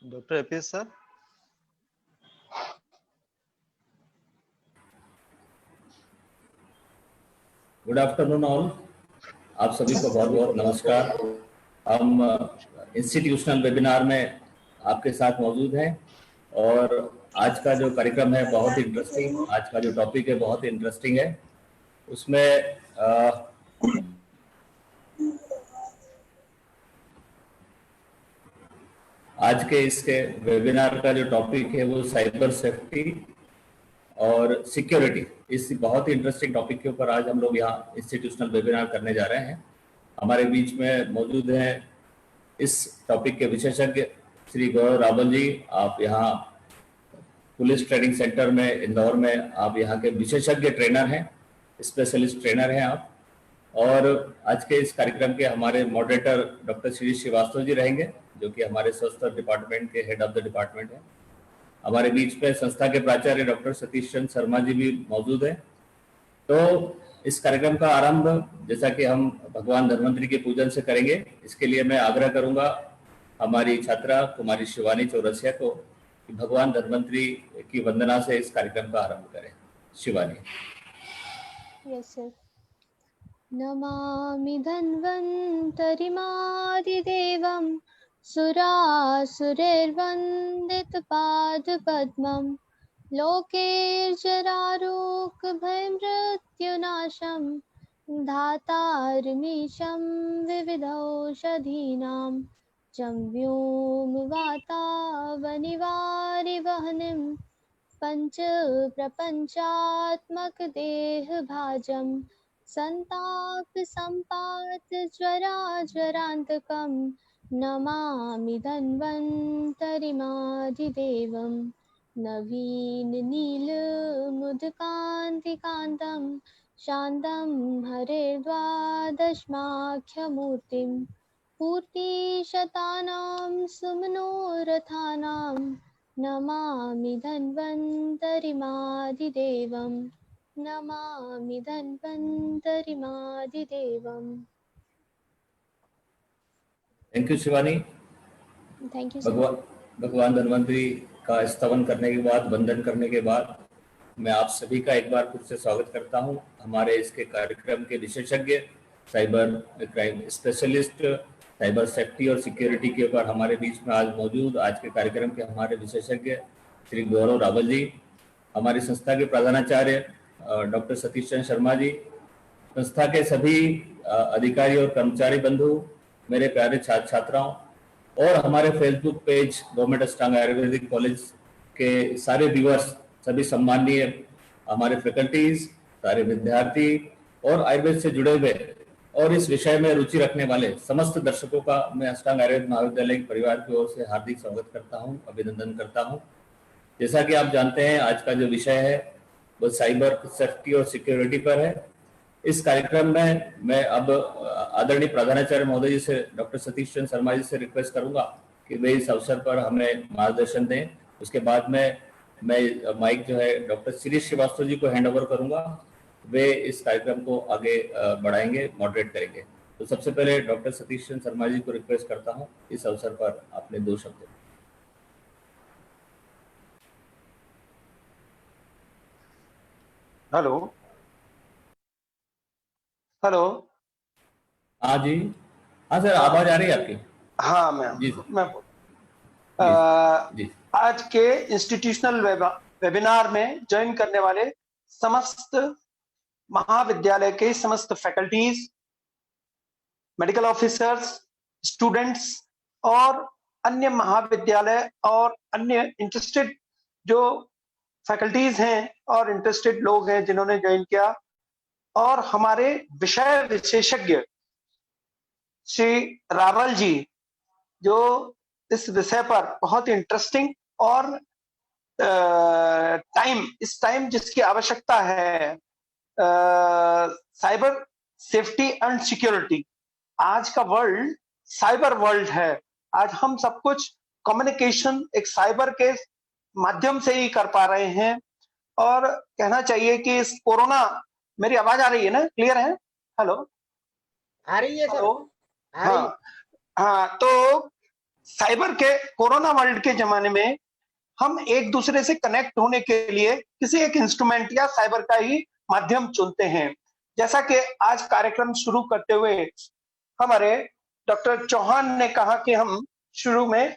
Doctor APS sir. Good afternoon all. आप सभी को बहुत बहुत नमस्कार। हम इंस्टीट्यूशनल वेबिनार में आपके साथ मौजूद हैं और आज का जो कार्यक्रम है बहुत इंटरेस्टिंग, आज का जो टॉपिक है बहुत इंटरेस्टिंग है। उसमें आज के इसके वेबिनार का जो टॉपिक है वो साइबर सेफ्टी और सिक्योरिटी, इस बहुत ही इंटरेस्टिंग टॉपिक के ऊपर आज हम लोग यहाँ इंस्टीट्यूशनल वेबिनार करने जा रहे हैं। हमारे बीच में मौजूद हैं इस टॉपिक के विशेषज्ञ श्री गौरव रावल जी। आप यहाँ पुलिस ट्रेनिंग सेंटर में इंदौर में आप यहाँ के विशेषज्ञ ट्रेनर हैं, स्पेशलिस्ट ट्रेनर हैं आप। और आज के इस कार्यक्रम के हमारे मॉडरेटर डॉक्टर श्री श्रीवास्तव जी रहेंगे, जो कि हमारे स्वास्थ्य डिपार्टमेंट के हेड ऑफ द डिपार्टमेंट हैं। हमारे बीच में संस्था के प्राचार्य डॉक्टर सतीश चंद्र शर्मा जी भी मौजूद हैं। तो इस कार्यक्रम का आरंभ जैसा कि हम भगवान धन्वंतरी के पूजन से करेंगे, इसके लिए मैं आग्रह करूंगा हमारी छात्रा कुमारी शिवानी चौरसिया को कि भगवान धन्वंतरी की वंदना से इस कार्यक्रम का आरंभ करें। शिवानी। Yes sir. नमामि धन्वन्तरिमादिदेवं सुरासुरैर्वन्दितपादपद्मं लोकैर्जरारोगभयमृत्युनाशं धातारमीशं विविधौषधीनां चं व्योमवातावनिवारिवहनिं पञ्चप्रपञ्चात्मकदेहभाजं संताप संपात ज्वराजरांतकं नमामि धन्वन्तरिमादिदेवं नवीन नीलमुदकान्तिकान्तं शान्तं हरेर्द्वादशमाख्यमूर्तिं पूर्तिशतानां सुमनोरथानां नमामि धन्वन्तरिमादिदेवं नमामि धन्वन्तरिमादिदेवम्। Thank you Shivani. Thank you. भगवान धन्वंतरी का स्तवन करने के बाद, वंदन करने के बाद मैं आप सभी का एक बार फिर से स्वागत करता हूं हमारे इसके कार्यक्रम के विशेषज्ञ, cyber crime specialist, cyber safety और सिक्योरिटी के ऊपर हमारे बीच में आज मौजूद आज के कार्यक्रम के हमारे विशेषज्ञ श्री गौरव रावल जी, हमारी संस्था के प्रधानाचार्य डॉक्टर सतीश चंद्र शर्मा जी, संस्था के सभी अधिकारी और कर्मचारी बंधु, मेरे प्यारे छात्र छात्राओं और हमारे फेसबुक पेज गवर्नमेंट अष्टांग आयुर्वेदिक कॉलेज के सारे व्यूअर्स, सभी सम्माननीय हमारे फैकल्टीज, सारे विद्यार्थी और आयुर्वेद से जुड़े हुए और इस विषय में रुचि रखने वाले समस्त दर्शकों का मैं अष्टांग आयुर्वेद महाविद्यालय के परिवार की ओर से हार्दिक स्वागत करता हूं, अभिनंदन करता हूं। जैसा कि आप जानते हैं आज का जो विषय है वो साइबर सेफ्टी और सिक्योरिटी पर है। इस कार्यक्रम में मैं अब आदरणीय प्रधानाचार्य महोदय जी से, डॉक्टर सतीश चंद्र शर्मा जी से रिक्वेस्ट करूंगा कि वे इस अवसर पर हमें मार्गदर्शन दें। उसके बाद में मैं माइक जो है डॉक्टर श्री श्रीवास्तव जी को हैंड ओवर करूंगा, वे इस कार्यक्रम को आगे बढ़ाएंगे, मॉडरेट करेंगे। तो सबसे पहले डॉक्टर सतीश चंद्र शर्मा जी को रिक्वेस्ट करता हूँ इस अवसर पर अपने 2 शब्द। Hello hello. हाँ जी, हाँ सर, आवाज आ रही है आपकी? हाँ मैं आज के इंस्टीट्यूशनल वेबिनार में ज्वाइन करने वाले समस्त महाविद्यालय के समस्त फैकल्टीज, मेडिकल ऑफिसर्स, स्टूडेंट्स और अन्य महाविद्यालय और अन्य इंटरेस्टेड जो फैकल्टीज हैं और इंटरेस्टेड लोग हैं जिन्होंने ज्वाइन किया, और हमारे विषय विशेषज्ञ श्री रावल जी जो इस विषय पर बहुत इंटरेस्टिंग और इस टाइम जिसकी आवश्यकता है, साइबर सेफ्टी एंड सिक्योरिटी। आज का वर्ल्ड साइबर वर्ल्ड है। आज हम सब कुछ कम्युनिकेशन एक साइबर के माध्यम से ही कर पा रहे हैं। और कहना चाहिए कि इस कोरोना, मेरी आवाज आ रही है ना? क्लियर है? हेलो, आ रही है सर? हाँ हाँ। तो साइबर के कोरोना वर्ल्ड के जमाने में हम एक दूसरे से कनेक्ट होने के लिए किसी एक इंस्ट्रूमेंट या साइबर का ही माध्यम चुनते हैं। जैसा कि आज कार्यक्रम शुरू करते हुए हमारे डॉक्टर चौहान ने कहा कि हम शुरू में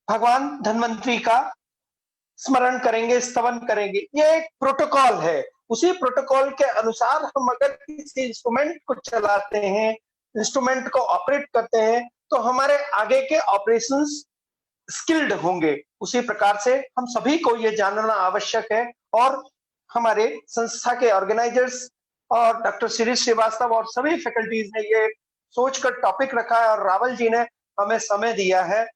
भगवान धन्वंतरी का स्मरण करेंगे, स्तवन करेंगे। ये एक प्रोटोकॉल है। उसी प्रोटोकॉल के अनुसार हम अगर किसी इंस्ट्रूमेंट को चलाते हैं, इंस्ट्रूमेंट को ऑपरेट करते हैं, तो हमारे आगे के ऑपरेशंस स्किल्ड होंगे। उसी प्रकार से हम सभी को ये जानना आवश्यक है और हमारे संस्था के ऑर्गेनाइजर्स और डॉक्टर शिरीष श्रीवास्तव और सभी फैकल्टीज ने ये सोचकर टॉपिक रखा है और रावल जी ने हमें समय दिया है,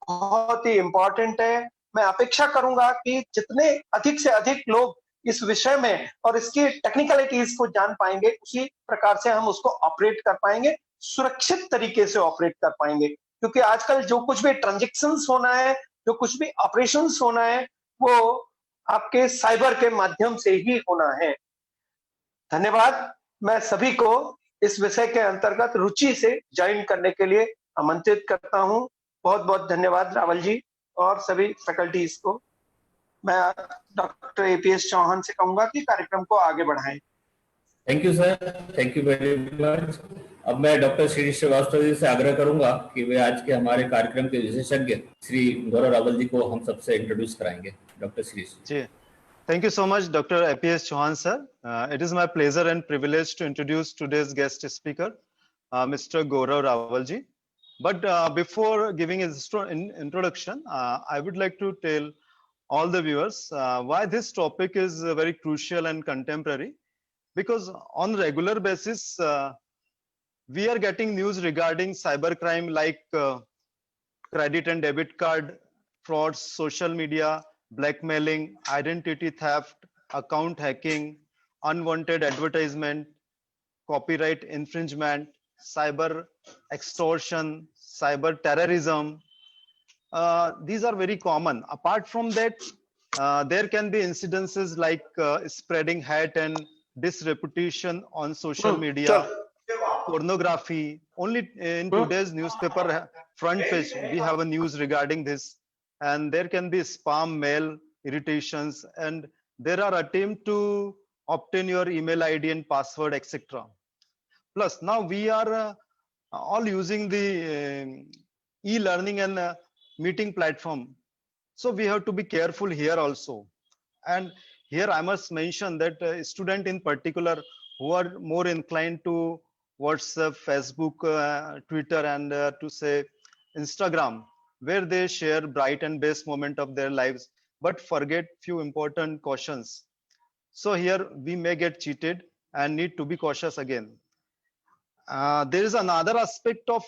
बहुत ही इंपॉर्टेंट है। मैं अपेक्षा करूंगा कि जितने अधिक से अधिक लोग इस विषय में और इसकी टेक्निकलिटीज को जान पाएंगे, उसी प्रकार से हम उसको ऑपरेट कर पाएंगे, सुरक्षित तरीके से ऑपरेट कर पाएंगे। क्योंकि आजकल जो कुछ भी ट्रांजेक्शन्स होना है, जो कुछ भी ऑपरेशंस होना है, वो आपके साइबर के माध्यम से ही होना है। धन्यवाद। मैं सभी को इस विषय के अंतर्गत रुचि से ज्वाइन करने के लिए आमंत्रित करता हूं। बहुत बहुत धन्यवाद रावल जी और सभी फैकल्टीज को। मैं डॉक्टर एपीएस चौहान से कहूंगा कि कार्यक्रम को आगे बढ़ाएं। Thank you sir, thank you very much. अब मैं डॉक्टर श्री श्रीवास्तव जी से आग्रह करूंगा कि वे आज के हमारे कार्यक्रम के विशेषज्ञ श्री गौरव रावल जी को हम सबसे इंट्रोड्यूस कराएंगे। Doctor Shri ji, thank you so much, Dr. APS Chauhan sir. It is my pleasure and privilege to introduce today's guest speaker, Mr. Gaurav Rawalji. But before giving his introduction, I would like to tell all the viewers why this topic is very crucial and contemporary. Because on regular basis, we are getting news regarding cybercrime like credit and debit card frauds, social media, blackmailing, identity theft, account hacking, unwanted advertisement, copyright infringement, cyber extortion, cyber terrorism. These are very common. Apart from that, there can be incidences like spreading hate and disreputation on social media, pornography. Only in today's newspaper front page, we have a news regarding this. And there can be spam mail irritations, and there are attempts to obtain your email ID and password, etc. Plus, now we are all using the e-learning and meeting platform. So we have to be careful here also. And here I must mention that student in particular who are more inclined to WhatsApp, Facebook, Twitter, and to say Instagram, where they share bright and best moment of their lives, but forget few important cautions. So here we may get cheated and need to be cautious again. There is another aspect of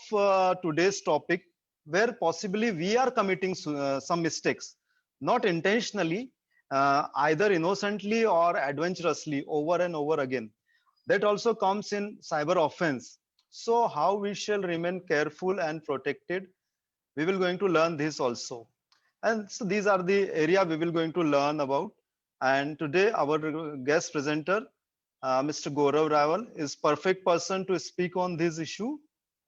today's topic where possibly we are committing some mistakes, not intentionally, either innocently or adventurously over and over again. That also comes in cyber offense. So how we shall remain careful and protected, we will going to learn this also. And so these are the area we will going to learn about. And today our guest presenter, Mr. Gaurav Rawal, is perfect person to speak on this issue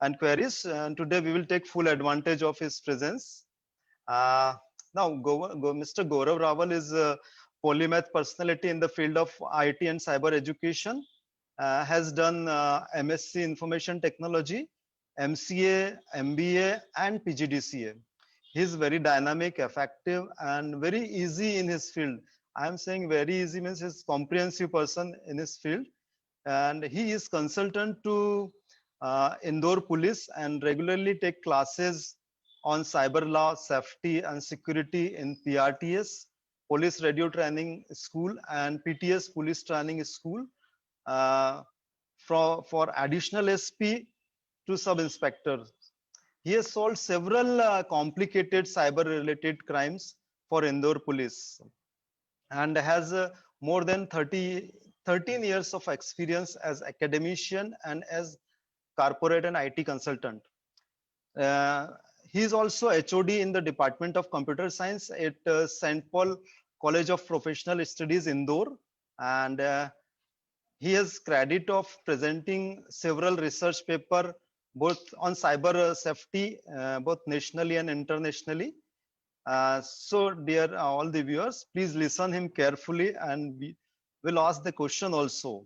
and queries. And today we will take full advantage of his presence. Now, Mr. Gaurav Rawal is a polymath personality in the field of IT and cyber education. Has done MSc Information Technology, MCA, MBA, and PGDCA. He is very dynamic, effective, and very easy in his field. I am saying very easy means he's comprehensive person in his field. And he is consultant to Indore Police and regularly take classes on cyber law, safety, and security in PRTS, Police Radio Training School, and PTS Police Training School. For additional SP to sub-inspector. He has solved several complicated cyber-related crimes for Indore Police and has more than 13 years of experience as academician and as corporate and IT consultant. He is also HOD in the Department of Computer Science at St. Paul College of Professional Studies, Indore, and he has credit of presenting several research papers both on cyber safety, both nationally and internationally. So dear all the viewers, please listen him carefully and we will ask the question also.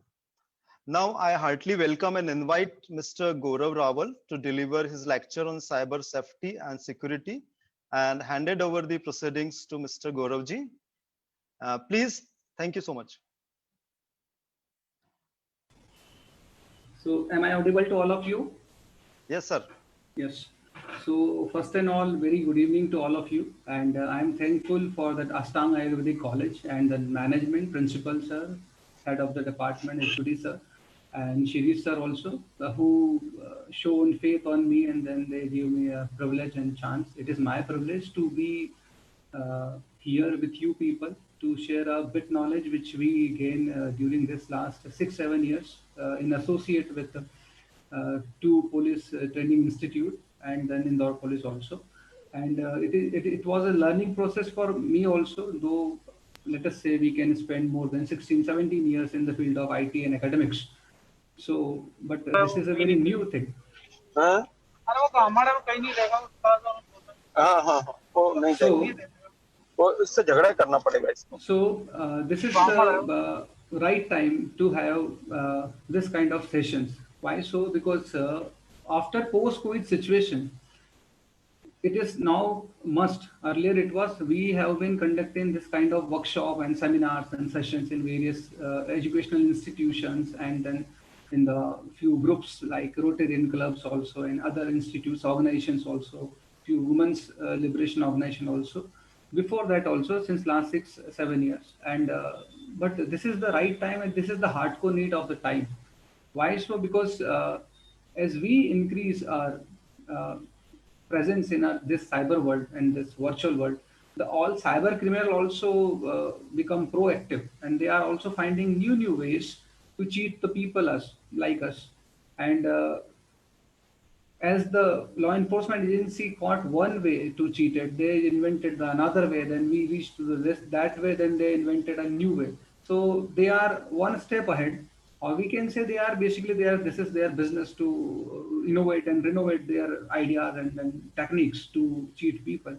Now I heartily welcome and invite Mr. Gaurav Rawal to deliver his lecture on cyber safety and security and handed over the proceedings to Mr. Gaurav ji. Please, thank you so much. So am I audible to all of you? Yes, sir. Yes. So first and all, very good evening to all of you. And I'm thankful for that Ashtanga Ayurvedic College and the management, principal sir, head of the department, HOD sir, and Shirish sir also, who shown faith on me and then they give me a privilege and chance. It is my privilege to be here with you people to share a bit knowledge which we gain during this last 6-7 years in associate with two police training institute and then Indore police also. And it was a learning process for me also, though let us say we can spend more than 16-17 years in the field of IT and academics. So, but this is a very new thing. हाँ हाँ हाँ वो नहीं चाहिए वो इससे झगड़ा करना पड़ेगा इसको So this is the right time to have this kind of sessions. Why so? Because after post-COVID situation, it is now must. Earlier it was we have been conducting this kind of workshop and seminars and sessions in various educational institutions and then in the few groups like Rotarian clubs also and other institutes, organizations also, few women's liberation organization also. Before that also since last 6-7 years and but this is the right time and this is the hardcore need of the time. Why so? Because as we increase our presence in this cyber world and this virtual world, the all cyber criminal also become proactive and they are also finding new ways to cheat the people us like us. And as the law enforcement agency caught one way to cheat it, they invented another way. Then we reached to that way. Then they invented a new way. So they are one step ahead, or we can say they are basically there. This is their business to innovate and renovate their ideas and then techniques to cheat people.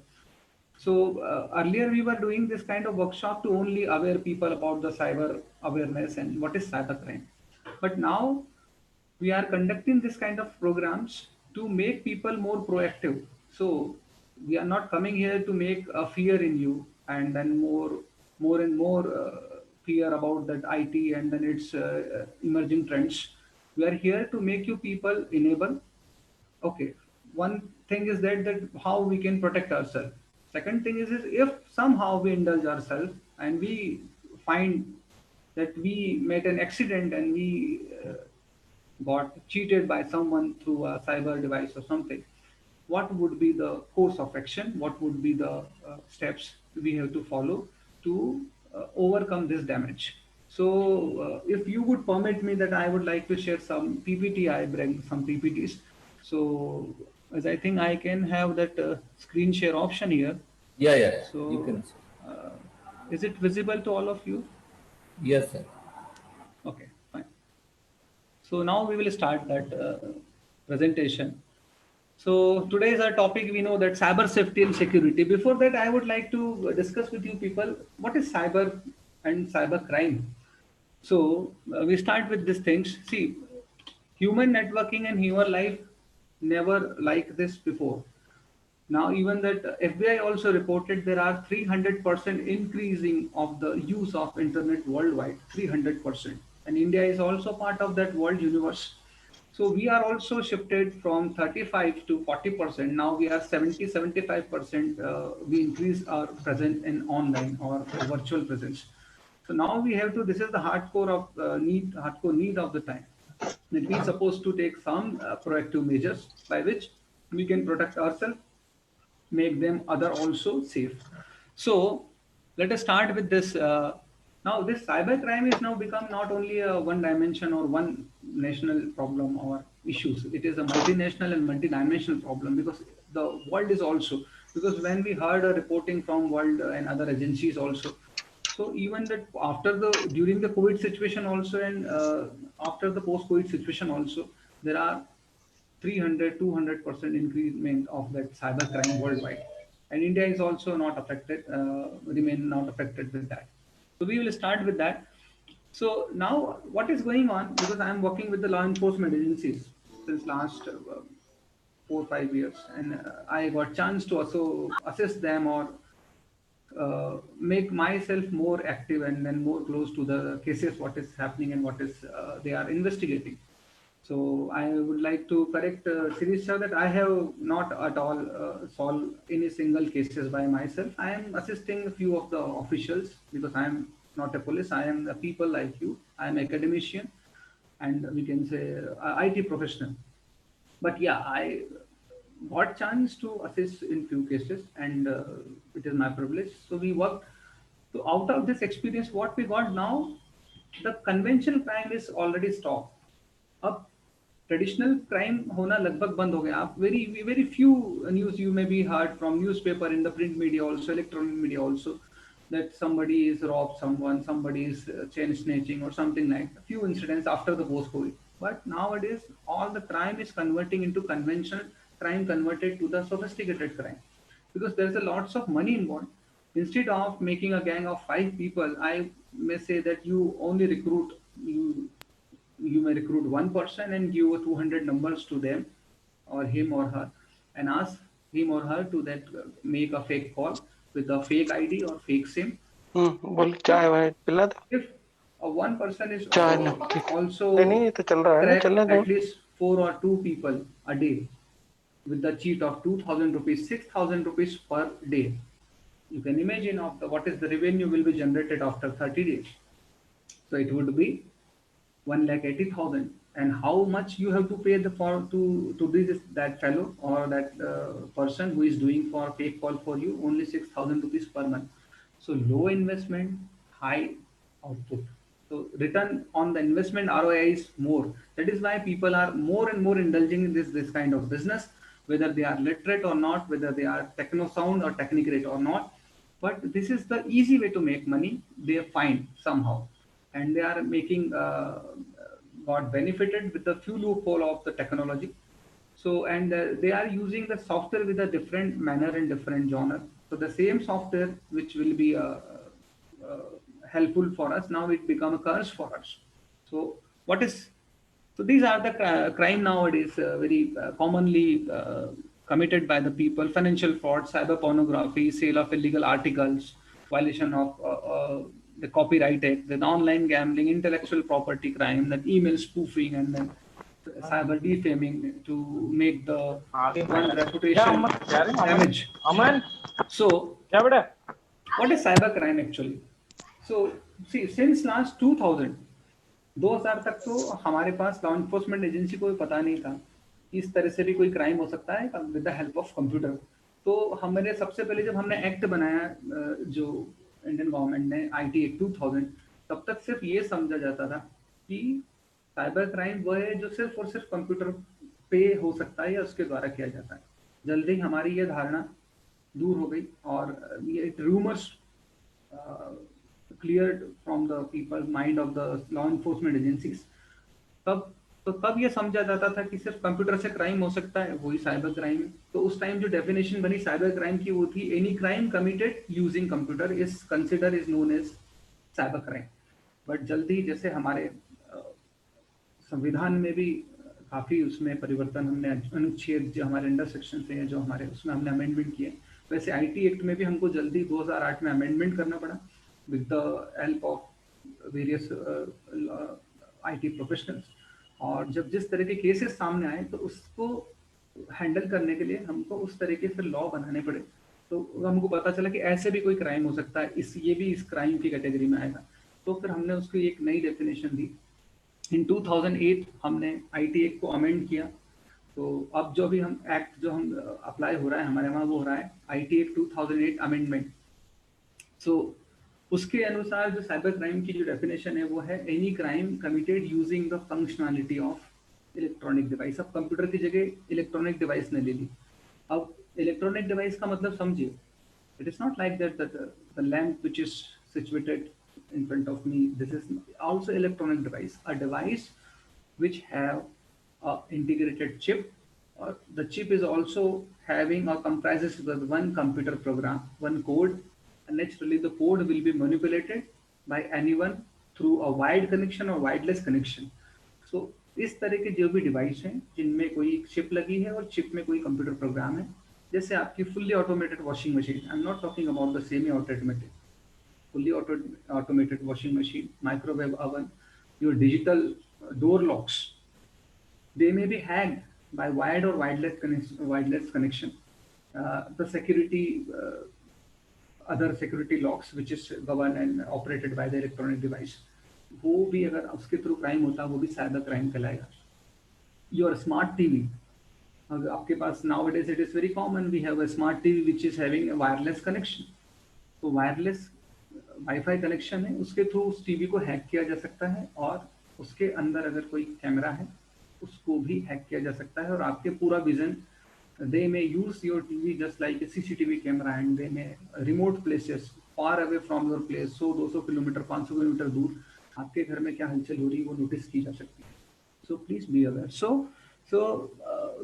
So earlier we were doing this kind of workshop to only aware people about the cyber awareness and what is cyber crime. But now we are conducting this kind of programs to make people more proactive. So we are not coming here to make a fear in you and then more and more fear about that IT and then its emerging trends. We are here to make you people enable. Okay, one thing is that how we can protect ourselves. Second thing is if somehow we indulge ourselves and we find that we made an accident and we got cheated by someone through a cyber device or something, what would be the course of action? What would be the steps we have to follow to overcome this damage? So if you would permit me that I would like to share some PPT, I bring some PPTs. So as I think I can have that screen share option here. Yeah. So You can. Is it visible to all of you? Yes, sir. Okay, fine. So now we will start that presentation. So today is our topic. We know that cyber safety and security. Before that, I would like to discuss with you people what is cyber and cyber crime. So we start with these things. See, human networking and human life never like this before. Now, even that FBI also reported there are 300% increasing of the use of internet worldwide, 300%. And India is also part of that world universe. So we are also shifted from 35 to 40%. Now we are 75%. We increase our presence in online or virtual presence. So now we have to, this is the hardcore need of the time. That we supposed to take some proactive measures by which we can protect ourselves, make them other also safe. So let us start with this. Now this cyber crime is now become not only a one dimension or one national problem or issues. It is a multinational and multidimensional problem because the world is also, because when we heard a reporting from world and other agencies also, so even that after during the COVID situation also and after the post-COVID situation also, there are 200% increment of that cyber crime worldwide. And India is also not affected, remain not affected with that. So we will start with that. So now what is going on, because I am working with the law enforcement agencies since last 4 or 5 years, and I got chance to also assist them or make myself more active and then more close to the cases, what is happening and what is they are investigating. So I would like to correct Sirish sir that I have not at all solved any single cases by myself. I am assisting a few of the officials because I am not a police. I am the people like you. I am academician and we can say IT professional. But yeah, I got chance to assist in few cases and it is my privilege. So we worked. So out of this experience, what we got now, the conventional crime is already stopped. अब traditional crime होना लगभग बंद हो गया. आप very few news you may be heard from newspaper, in the print media also, electronic media also, that somebody is robbed someone, somebody is chain snatching or something like a few incidents after the post COVID. But nowadays all the crime is converting into conventional crime, converted to the sophisticated crime, because there's a lots of money involved. Instead of making a gang of 5 people, I may say that you only recruit, you may recruit one person and give 200 numbers to them or him or her and ask him or her to that make a fake call with a fake ID or fake SIM. बोल चाय वाय पिला दो. If one person is चाय नमकीन also नहीं तो चल रहा है ना, track चलने दो. at least 4 or 2 people a day with the cheat of 2,000 rupees, 6,000 rupees per day. You can imagine of what is the revenue will be generated after 30 days. So it would be 1,80,000, and how much you have to pay to this that fellow or that person who is doing for fake call for you, only 6,000 rupees per month. So low investment, high output. So return on the investment ROI is more. That is why people are more and more indulging in this kind of business, whether they are literate or not, whether they are techno sound or technicate or not. But this is the easy way to make money. They find somehow, and they are making got benefited with the few loophole of the technology. So and they are using the software with a different manner and different genre. So the same software which will be helpful for us, now it become a curse for us. So what is, so these are the crime nowadays very commonly committed by the people: financial fraud, cyber pornography, sale of illegal articles, violation of the Copyright Act, then online gambling, intellectual property crime, then email spoofing, and then cyber defaming to make the one reputation damage. So what is cyber crime actually? So see, since last 2000 तक तो हमारे पास law enforcement agency को भी पता नहीं था कि इस तरह से भी कोई क्राइम हो सकता है with the help of computer. तो हमने सबसे पहले जब हमने एक्ट बनाया जो इंडियन गवर्नमेंट ने IT एक्ट 2000, तब तक सिर्फ ये समझा जाता था कि साइबर क्राइम वो है जो सिर्फ और सिर्फ कंप्यूटर पे हो सकता है या उसके द्वारा किया जाता है. जल्दी हमारी ये धारणा दूर हो गई और ये rumours cleared from the people's mind of the law enforcement agencies. तब ये समझा जाता था कि सिर्फ कंप्यूटर से क्राइम हो सकता है, वही साइबर क्राइम है. तो उस टाइम जो डेफिनेशन बनी साइबर क्राइम की वो थी any crime committed using computer is consider is known as cyber crime. But जल्दी जैसे हमारे संविधान में भी काफी उसमें परिवर्तन, हमने अनुच्छेद जो हमारे अंडर सेक्शन से है जो हमारे उसमें हमने अमेंडमेंट किए, वैसे IT एक्ट में भी हमको जल्दी 2008 में अमेंडमेंट करना पड़ा with the help of various IT professionals. और जब जिस तरह के केसेस सामने आए तो उसको हैंडल करने के लिए हमको उस तरह के फिर लॉ बनाने पड़े. तो हमको पता चला कि ऐसे भी कोई क्राइम हो सकता है, ये भी इस क्राइम की कैटेगरी में आएगा. तो फिर हमने उसको एक नई डेफिनेशन दी. इन 2008 हमने IT एक्ट को अमेंड किया. तो अब जो भी हम एक्ट जो हम अप्लाई हो रहा है हमारे वहाँ वो हो रहा है IT एक्ट 2008 अमेंडमेंट. सो उसके अनुसार जो साइबर क्राइम की जो डेफिनेशन है वो है any crime committed using the functionality of electronic device. अब कंप्यूटर की जगह इलेक्ट्रॉनिक डिवाइस ने ले ली. अब इलेक्ट्रॉनिक डिवाइस का मतलब समझिए, it is not like that the lamp which is situated in front of me, this is also electronic device, a device which have a integrated chip the chip is also having or comprises with one computer program, one code, and naturally the code will be manipulated by anyone through a wired connection or wireless connection. So इस तरह के जो भी device हैं जिनमें कोई chip लगी है और चिप में कोई कंप्यूटर प्रोग्राम है, जैसे आपकी fully automated washing machine, I am not talking about the semi automated, fully automated washing machine, microwave oven, your digital door locks, they may be hacked by wired or wireless connection. The security, other security locks which is governed and operated by the electronic device, वो भी अगर उसके through crime होता वो भी cyber crime कहलाएगा. Your smart TV, अगर आपके पास nowadays it is very common, we have a smart TV which is having a wireless connection. तो वायरलेस वाईफाई कनेक्शन है, उसके थ्रू उस टीवी को हैक किया जा सकता है और उसके अंदर अगर कोई कैमरा है उसको भी हैक किया जा सकता है और आपके पूरा vision, they may use your TV just like a CCTV camera and they may remote places far away from your place, 100-200 kilometre 500 kilometre दूर आपके घर में क्या हलचल हो रही है वो नोटिस की जा सकती है. So please be aware. So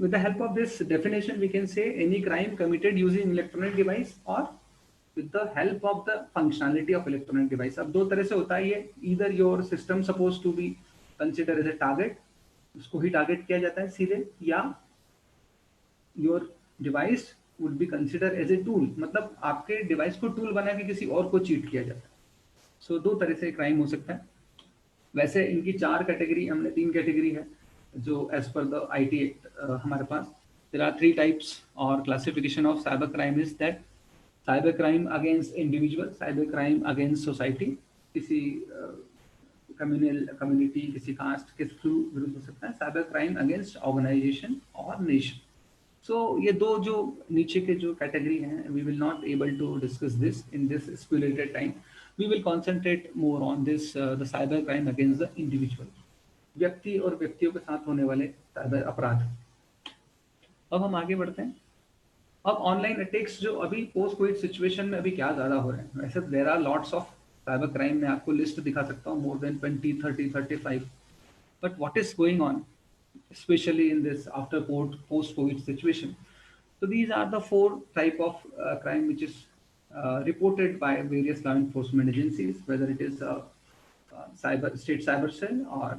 with the help of this definition we can say any crime committed using electronic device or with the help of the functionality of electronic device. अब दो तरह से होता है ये, either your system supposed to be considered as a target, उसको ही target किया जाता है सीधे, या your device would be considered as a tool, मतलब आपके डिवाइस को टूल बना के किसी और को चीट किया जाता है. सो दो तरह से क्राइम हो सकता है. वैसे इनकी 4 कैटेगरी, हमने 3 कैटेगरी है जो as per the IT act हमारे पास. there are 3 types or classification of cyber crime is that cyber crime against individual, cyber crime against society, किसी कम्युनिटी किसी कास्ट के थ्रू विरुद्ध हो सकता है, साइबर क्राइम अगेंस्ट ऑर्गेनाइजेशन और नेशन. सो ये दो जो नीचे के जो कैटेगरी हैं, we will not able to discuss this in this spirited time. We will concentrate more on this the cyber crime against the individual, व्यक्ति और व्यक्तियों के साथ होने वाले साइबर अपराध. अब हम आगे बढ़ते हैं. अब ऑनलाइन अटैक्स जो अभी पोस्ट कोविड सिचुएशन में अभी क्या ज़्यादा हो रहे हैं, वैसे there are lots of cyber crime, मैं आपको लिस्ट दिखा सकता हूँ, more than 20, 30, 35. But what is going on specially in this after post Covid situation? So these are the 4 type of crime which is reported by various law enforcement agencies, whether it is state cyber cell or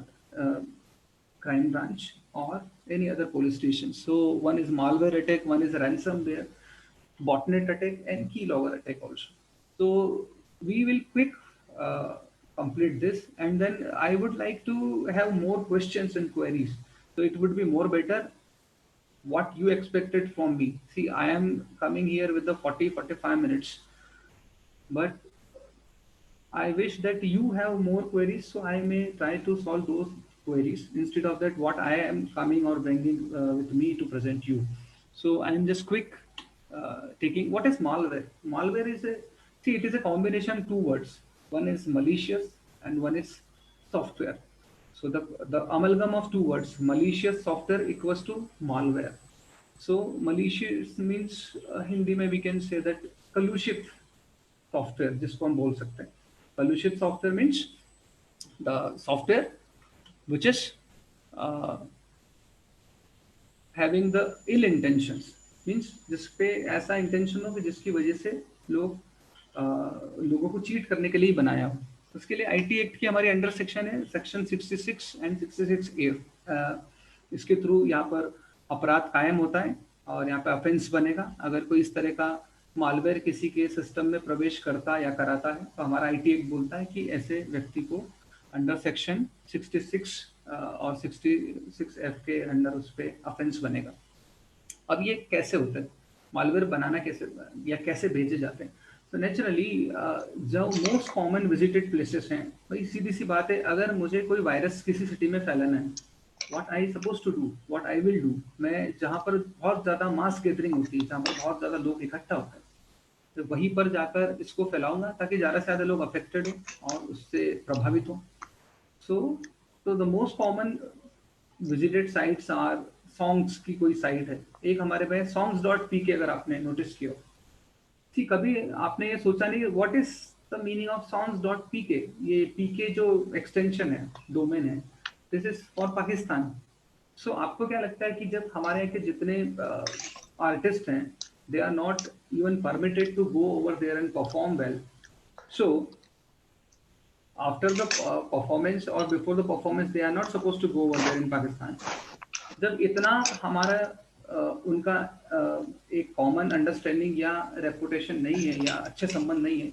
crime branch or any other police station. So one is malware attack, one is ransomware, botnet attack, and keylogger attack also. So we will quick complete this, and then I would like to have more questions and queries. So it would be more better what you expected from me. See, I am coming here with the 40-45 minutes, but I wish that you have more queries, so I may try to solve those queries instead of that what I am coming or bringing with me to present you. So I am just quick taking what is malware. Malware is it is a combination of 2 words. One is malicious and one is software. So the amalgam of 2 words, malicious software equals to malware. So malicious means Hindi में we can say that कलुषित software, जिसको हम बोल सकते हैं. कलुषित software means the software which is having the ill intentions, means जिस पे ऐसा intention हो कि जिसकी वजह से लोगों को चीट करने के लिए बनाया हो. उसके लिए IT एक्ट की हमारी अंडर सेक्शन है, सेक्शन 66 एंड 66A. इसके थ्रू यहाँ पर अपराध कायम होता है और यहाँ पे ऑफेंस बनेगा अगर कोई इस तरह का मालवेयर किसी के सिस्टम में प्रवेश करता या कराता है. तो हमारा IT एक्ट बोलता है कि ऐसे व्यक्ति को अंडर सेक्शन 66 और 66F के अंडर उस पर ऑफेंस बनेगा. अब ये कैसे होता है, मालवेयर बनाना कैसे या कैसे भेजे जाते हैं? तो नेचुरली जो मोस्ट कॉमन विजिटेड प्लेसेस हैं, भाई सीधी सी बात है, अगर मुझे कोई वायरस किसी सिटी में फैलाना है, what I suppose to do, what I will do, मैं जहाँ पर बहुत ज़्यादा मास गैदरिंग होती है, जहाँ पर बहुत ज़्यादा लोग इकट्ठा होते हैं, तो वहीं पर जाकर इसको फैलाऊंगा ताकि ज़्यादा से ज़्यादा लोग अफेक्टेड हों और उससे प्रभावित हों. तो the most common visited sites are songs की कोई साइट है, एक हमारे पास songs.pk, अगर आपने नोटिस किया. ठीक, कभी आपने ये सोचा नहीं what is the meaning of songs.pk? ये pk जो एक्सटेंशन है, डोमेन है, दिस इज फॉर पाकिस्तान. सो आपको क्या लगता है कि जब हमारे यहाँ के जितने आर्टिस्ट हैं, they are not even permitted to go over there and perform well, so after the performance or before the performance they are not supposed to go over there in Pakistan. जब इतना हमारा उनका एक common understanding या reputation नहीं है या अच्छे संबंध नहीं है,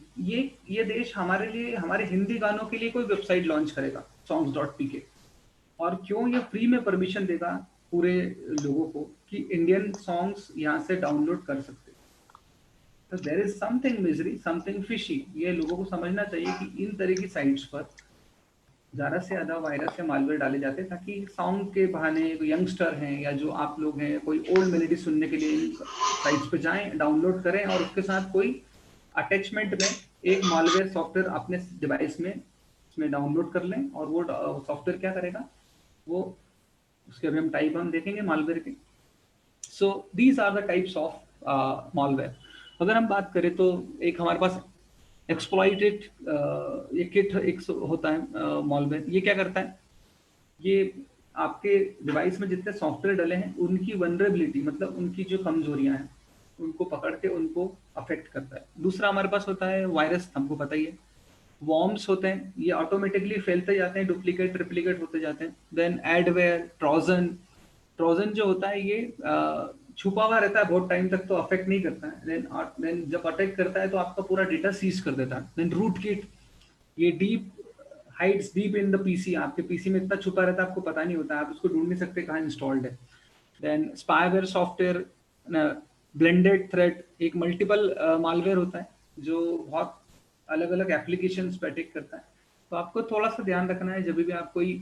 ये देश हमारे लिए, हमारे हिंदी गानों के लिए कोई वेबसाइट लॉन्च करेगा songs.pk, और क्यों ये फ्री में परमिशन देगा पूरे लोगों को कि इंडियन सॉन्ग्स यहाँ से डाउनलोड कर सकते? तो there is something misery, something fishy. ये लोगों को समझना चाहिए कि इन तरह की साइट्स पर ज़्यादा से ज़्यादा वायरस या मालवेयर डाले जाते हैं ताकि सॉन्ग के बहाने यंगस्टर हैं या जो आप लोग हैं कोई ओल्ड मेलोडी सुनने के लिए इन साइट्स पे जाएं, डाउनलोड करें और उसके साथ कोई अटैचमेंट में एक मालवेयर सॉफ्टवेयर अपने डिवाइस में इसमें डाउनलोड कर लें, और वो सॉफ्टवेयर क्या करेगा, वो उसके अभी हम टाइप हम देखेंगे मालवेयर के। So these are the types of malware. अगर हम बात करें तो एक हमारे पास एक्सप्लॉइटेड ये किट एक होता है मालवेयर। ये क्या करता है, ये आपके डिवाइस में जितने सॉफ्टवेयर डले हैं उनकी वनरेबिलिटी, मतलब उनकी जो कमजोरियां हैं उनको पकड़ के उनको अफेक्ट करता है। दूसरा हमारे पास होता है वायरस, हमको पता ही है। वॉर्म्स होते हैं, ये ऑटोमेटिकली फैलते जाते हैं, डुप्लीकेट ट्रिप्लीकेट होते जाते हैं। देन एडवेयर, ट्रोजन जो होता है ये छुपा हुआ रहता है बहुत टाइम तक, तो अफेक्ट नहीं करता है। देन जब अटैक करता है तो आपका पूरा डेटा सीज कर देता है। देन रूट किट, ये deep hides deep in the PC, आपके पीसी में इतना छुपा रहता है आपको पता नहीं होता, आप उसको ढूंढ नहीं सकते कहाँ इंस्टॉल्ड है। Then spyware software, blended threat, एक मल्टीपल मालवेयर होता है जो बहुत अलग अलग एप्लीकेशंस पे अटैक करता है। तो आपको थोड़ा सा ध्यान रखना है जब भी आप कोई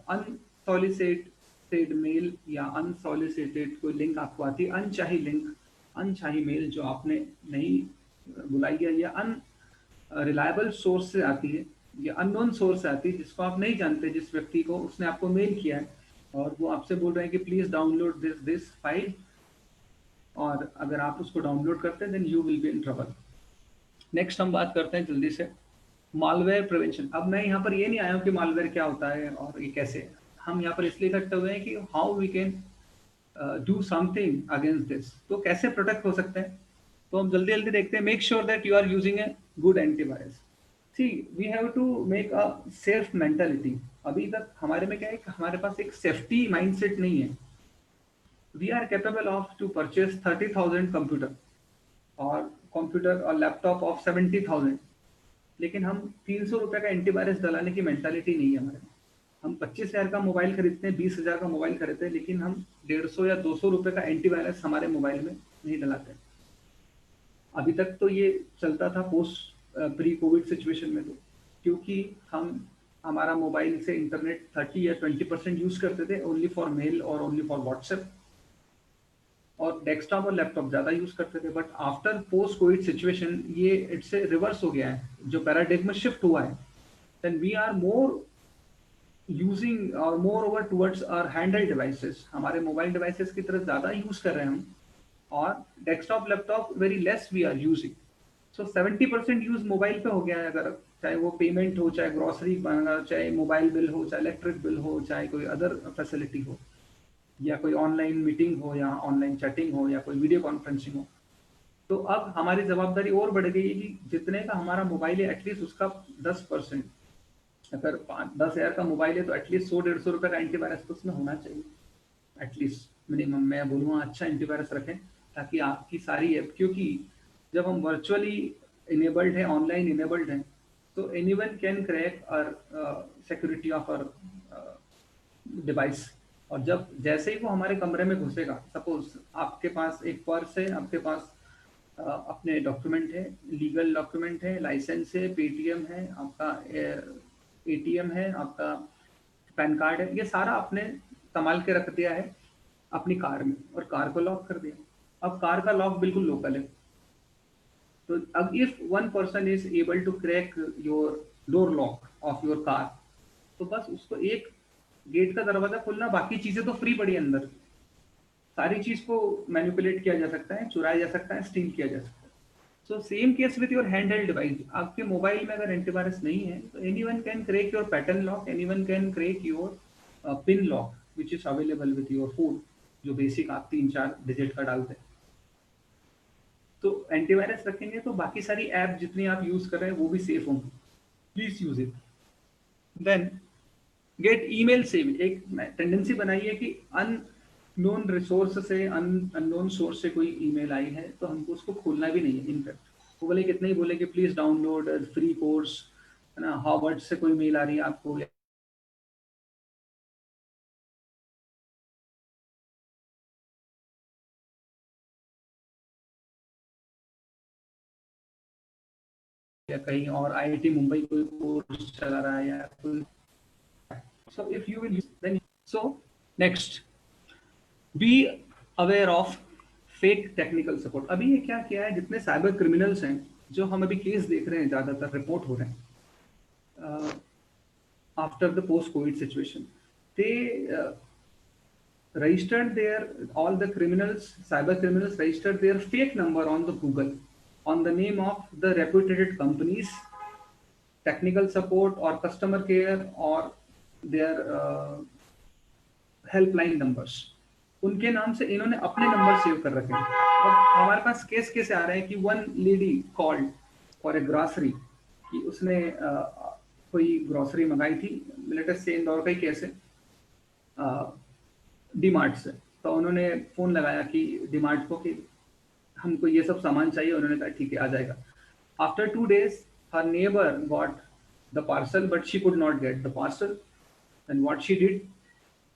अनसॉलिसिटेड मेल या अनसॉलिसिटेड कोई लिंक आपको आती है, अनचाही लिंक, अनचाही मेल जो आपने नहीं बुलाई है या रिलायबल सोर्स से आती है या अननोन सोर्स से आती है जिसको आप नहीं जानते, जिस व्यक्ति को उसने आपको मेल किया है और वो आपसे बोल रहे हैं कि प्लीज डाउनलोड दिस फाइल, और अगर आप उसको डाउनलोड करते हैं then you will be in trouble. Next हम बात करते हैं जल्दी से मालवेयर प्रिवेंशन। अब मैं यहाँ पर ये नहीं आया हूँ कि मालवेयर क्या होता है और ये कैसे है, हम यहाँ पर इसलिए इकट्ठे हुए हैं कि how we can do something against this. तो कैसे प्रोटेक्ट हो सकते हैं, तो हम जल्दी जल्दी देखते हैं। Make sure that you are using a good antivirus. See we have to make a safe mentality. अभी तक हमारे में क्या है कि हमारे पास एक सेफ्टी माइंडसेट नहीं है। We are capable of to purchase 30,000 computer और लैपटॉप ऑफ 70,000, लेकिन हम 300 रुपए का एंटीवायरस डलाने की मेंटालिटी नहीं है हमारे में। हम 25,000 का मोबाइल खरीदते हैं, 20,000 का मोबाइल खरीदते हैं, लेकिन हम 150 या 200 रुपए का एंटीवायरस हमारे मोबाइल में नहीं डलाते। अभी तक तो ये चलता था पोस्ट प्री कोविड सिचुएशन में, तो क्योंकि हमारा मोबाइल से इंटरनेट 30 या 20% यूज करते थे ओनली फॉर मेल और ओनली फॉर व्हाट्सएप, और डेस्कटॉप और लैपटॉप ज्यादा यूज करते थे। But after post Covid situation ये इससे रिवर्स हो गया है, जो पैराडिग्मा शिफ्ट हुआ है। Then we are more using और more over towards our handheld devices. हमारे मोबाइल डिवाइसेस की तरफ ज्यादा यूज कर रहे हैं हम, और desktop laptop very less we are using. So 70% use mobile पे हो गया है, अगर चाहे वो पेमेंट हो, चाहे ग्रोसरी, चाहे मोबाइल बिल हो, चाहे इलेक्ट्रिक बिल हो, चाहे कोई अदर फैसिलिटी हो, या कोई ऑनलाइन मीटिंग हो, या ऑनलाइन चैटिंग हो, या कोई वीडियो कॉन्फ्रेंसिंग हो। तो अब हमारी जवाबदारी और बढ़ गई है कि जितने का हमारा मोबाइल है एटलीस्ट उसका 10%, अगर 10,000 का मोबाइल है तो एटलीस्ट 100-150 रुपए का एंटीवायरस तो उसमें होना चाहिए एटलीस्ट मिनिमम। मैं बोलूँगा अच्छा एंटीवायरस रखें ताकि आपकी सारी ऐप, क्योंकि जब हम वर्चुअली इनेबल्ड हैं, ऑनलाइन इनेबल्ड हैं, तो anyone can crack our security of our device. और जब जैसे ही वो हमारे कमरे में घुसेगा, सपोज आपके पास एक पर्स है, आपके पास अपने डॉक्यूमेंट है, लीगल डॉक्यूमेंट है, लाइसेंस है, पेटीएम है, आपका एटीएम है, आपका पैन कार्ड है, ये सारा आपने संभाल के रख दिया है अपनी कार में और कार को लॉक कर दिया। अब कार का लॉक बिल्कुल लोकल है, तो अब if one person is able to crack your door lock of your car, तो बस उसको एक गेट का दरवाजा खोलना, बाकी चीजें तो फ्री पड़ी अंदर, सारी चीज को मैनिपुलेट किया जा सकता है, चुराया जा सकता है, स्टील किया जा सकता है। So same case with your handheld device. आपके मोबाइल में अगर एंटीवायरस नहीं है तो anyone can crack your pattern lock, anyone can crack your pin lock, which is available with your phone, जो बेसिक आप 3-4 डिजिट का डालते हैं। तो एंटीवायरस रखेंगे तो बाकी सारी ऐप जितनी आप यूज कर रहे हैं वो भी सेफ होंगी। Please use it. Then get email save. एक टेंडेंसी बनाई है कि अननोन रिसोर्स से, अननोन सोर्स से कोई ईमेल आई है तो हमको उसको खोलना भी नहीं है। इनफैक्ट वो बोले कितना ही बोले कि प्लीज डाउनलोड फ्री कोर्स, है ना, हार्वर्ड से कोई मेल आ रही है आपको, या कहीं और आईआईटी मुंबई कोई कोर्स चला रहा है या कोई। So if you will use then, so next, be aware of fake technical support. अभी ये क्या किया है, जितने साइबर क्रिमिनल्स हैं जो हम अभी केस देख रहे हैं, ज्यादातर रिपोर्ट हो रहे हैं after the post Covid situation, they registered their, all the criminals, cyber criminals registered their fake number on the Google on the name of the reputed companies, technical support or customer care or their helpline numbers। उनके नाम से इन्होंने अपने number save कर रखे हैं। और हमारे पास केस कैसे आ रहे हैं कि one lady called for a grocery, कि उसने कोई ग्रॉसरी मंगाई थी, लेटेस्ट से इंदौर का ही केस है, डीमार्ट से। तो उन्होंने फोन लगाया कि डीमार्ट को कि हमको ये सब सामान चाहिए, उन्होंने कहा ठीक है आ जाएगा। After 2 days her neighbor got the parcel but she could not get the parcel, and what she did,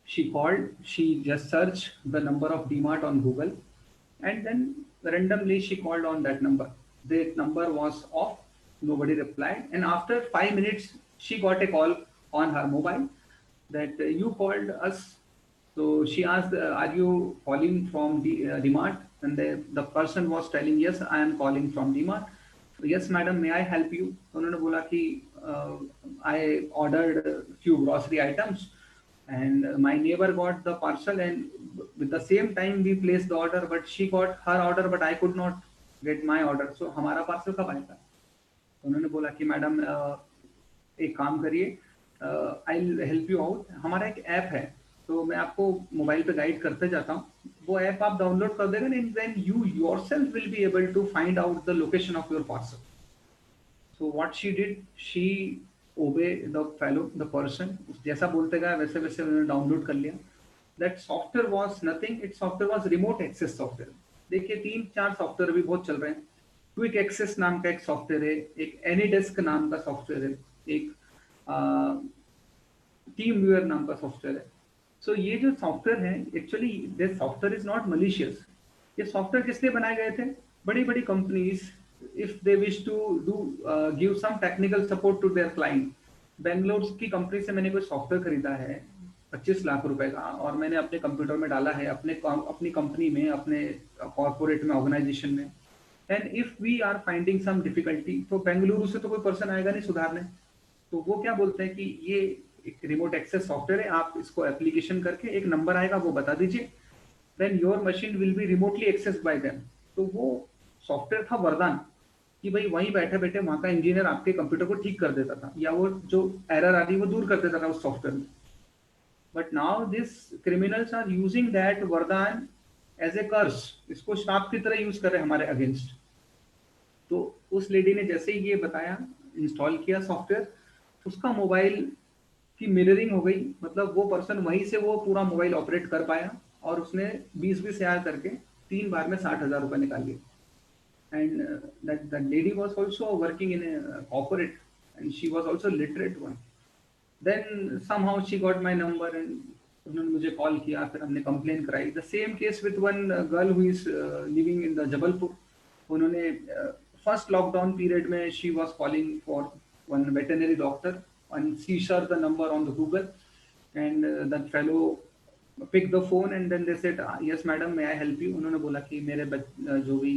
she called, she just searched the number of DMart on Google and then randomly she called on that number. The number was off, nobody replied, and after 5 minutes she got a call on her mobile that you called us. So she asked, are you calling from DMart? And the person was telling, yes, I am calling from DMart. Yes madam, may I help you? उन्होंने बोला कि I ordered a few grocery items and my neighbor got the parcel, and with the same time we placed the order, but she got her order but I could not get my order, so हमारा parcel कब आएगा? उन्होंने बोला कि madam एक काम करिए, I'll help you out, हमारा एक ऐप है तो मैं आपको मोबाइल पे गाइड करते जाता हूँ, वो ऐप आप डाउनलोड कर देगा and then you yourself will be able to find out the location of your parcel. So what she did, she obey the fellow, the person, जैसा बोलते गया वैसे वैसे उन्होंने डाउनलोड कर लिया। That software was nothing, it software was remote access software. देखिए 3-4 software भी बहुत चल रहे हैं। क्विक एक्सेस नाम का एक सॉफ्टवेयर है, एक एनीडेस्क नाम का सॉफ्टवेयर है, एक टीम व्यूअर नाम का सॉफ्टवेयर है। सो ये जो सॉफ्टवेयर है, actually this software is not malicious. ये सॉफ्टवेयर किस लिए बनाए गए थे? बड़ी बड़ी companies if they wish to do give some technical support to their client. Bangalore की कंपनी से मैंने कोई सॉफ्टवेयर खरीदा है 25 लाख रुपए का और मैंने अपने कंप्यूटर में डाला है, अपनी कंपनी में, अपने कॉर्पोरेट में, ऑर्गेनाइजेशन में, and if we are finding some difficulty, तो बेंगलुरु से तो कोई पर्सन आएगा नहीं सुधारने, तो वो क्या बोलते हैं कि ये एक रिमोट एक्सेस सॉफ्टवेयर है, आप इसको एप्लीकेशन करके एक नंबर आएगा वो बता दीजिए, then your machine will be remotely accessed by them. तो वो सॉफ्टवेयर था वरदान कि भाई वहीं बैठे बैठे वहां का इंजीनियर आपके कंप्यूटर को ठीक कर देता था या वो जो एरर आ रही वो दूर कर देता था उस सॉफ्टवेयर में। But now this criminals are using that वरदान एज ए कर्स, इसको श्राप की तरह यूज कर रहे हैं हमारे अगेंस्ट। तो उस लेडी ने जैसे ही ये बताया, इंस्टॉल किया सॉफ्टवेयर, उसका मोबाइल की मिररिंग हो गई, मतलब वो पर्सन वहीं से वो पूरा मोबाइल ऑपरेट कर पाया और उसने 20-20 हजार करके 3 बार में 60,000 रुपए निकाल लिए। And that lady was also working in a corporate and she was also literate one. Then somehow she got my number and उन्होंने मुझे कॉल किया, फिर हमने कंप्लेन कराई। The same case with one girl who is living in the Jabalpur. उन्होंने first lockdown period में she was calling for one veterinary doctor and she searched the number on the Google and that fellow picked the phone and then they said yes madam may I help you। उन्होंने बोला कि मेरे जो भी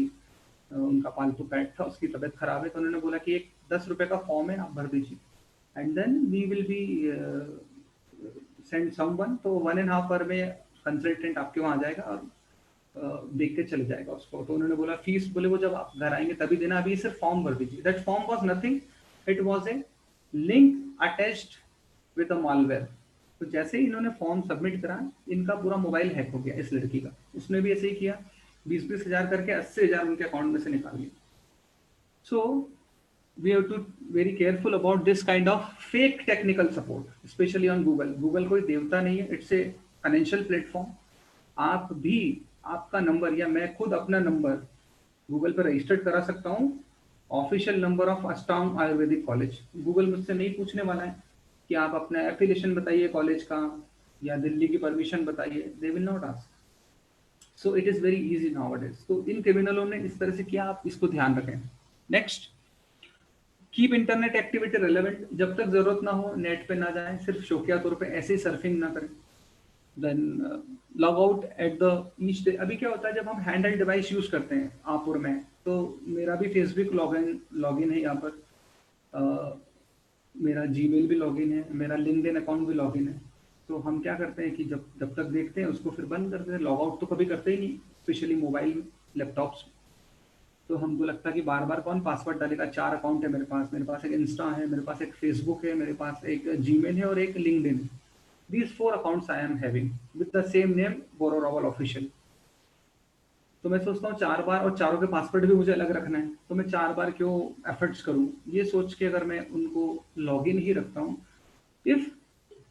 उनका पालतू पेट था उसकी तबीयत खराब है, तो उन्होंने बोला कि एक 10 रुपए का फॉर्म है आप भर दीजिए and then we will be send someone. तो 1.5 आवर में कंसल्टेंट आपके वहाँ आ जाएगा और देख के चले जाएगा उसको। तो उन्होंने बोला फीस, बोले वो जब आप घर आएंगे तभी देना, अभी सिर्फ फॉर्म भर दीजिए। That form was nothing, it was a link attached with a malware। तो जैसे ही इन्होंने फॉर्म सबमिट करा, इनका पूरा मोबाइल हैक हो गया इस लड़की का। उसने भी ऐसे ही किया, 20-20 हज़ार करके 80,000 उनके अकाउंट में से निकाल लिया। सो we have to very careful about this kind of fake technical support, especially on Google कोई देवता नहीं है, it's a financial platform। आप भी आपका नंबर या मैं खुद अपना नंबर गूगल पर रजिस्टर्ड करा सकता हूँ, official number of Ashtanga Ayurvedic college. Google मुझसे नहीं पूछने वाला है कि आप अपना एफिलिएशन बताइए कॉलेज का या दिल्ली की परमिशन बताइए, they will not ask. So it is very easy nowadays. तो इन क्रिमिनलों ने इस तरह से किया, आप इसको ध्यान रखें। Next, keep internet activity relevant. जब तक जरूरत ना हो नेट पे ना जाएं, सिर्फ शौकिया तौर पे ऐसे ही सर्फिंग ना करें। Then log out at the each day. अभी क्या होता है जब हम हैंडहेल्ड डिवाइस यूज करते हैं आप और मैं, तो मेरा भी फेसबुक लॉगिन है यहाँ पर, मेरा जीमेल भी लॉगिन है, मेरा लिंक्डइन अकाउंट भी लॉगिन है। तो हम क्या करते हैं कि जब तक देखते हैं उसको फिर बंद करते हैं, लॉग आउट तो कभी करते ही नहीं, स्पेशली मोबाइल में, लैपटॉप्स में। तो हमको लगता है कि बार बार कौन पासवर्ड डालेगा। 4 अकाउंट है मेरे पास एक इंस्टा है, मेरे पास एक फेसबुक है, मेरे पास एक जीमेल है और एक लिंक्डइन है। These 4 accounts I am having with the same name, Gaurav Rawal official. तो मैं सोचता हूँ 4 बार, और चारों के पासवर्ड भी मुझे अलग रखना है, तो मैं 4 बार क्यों एफर्ट्स करूँ। ये सोच के अगर मैं उनको लॉगिन ही रखता हूँ, if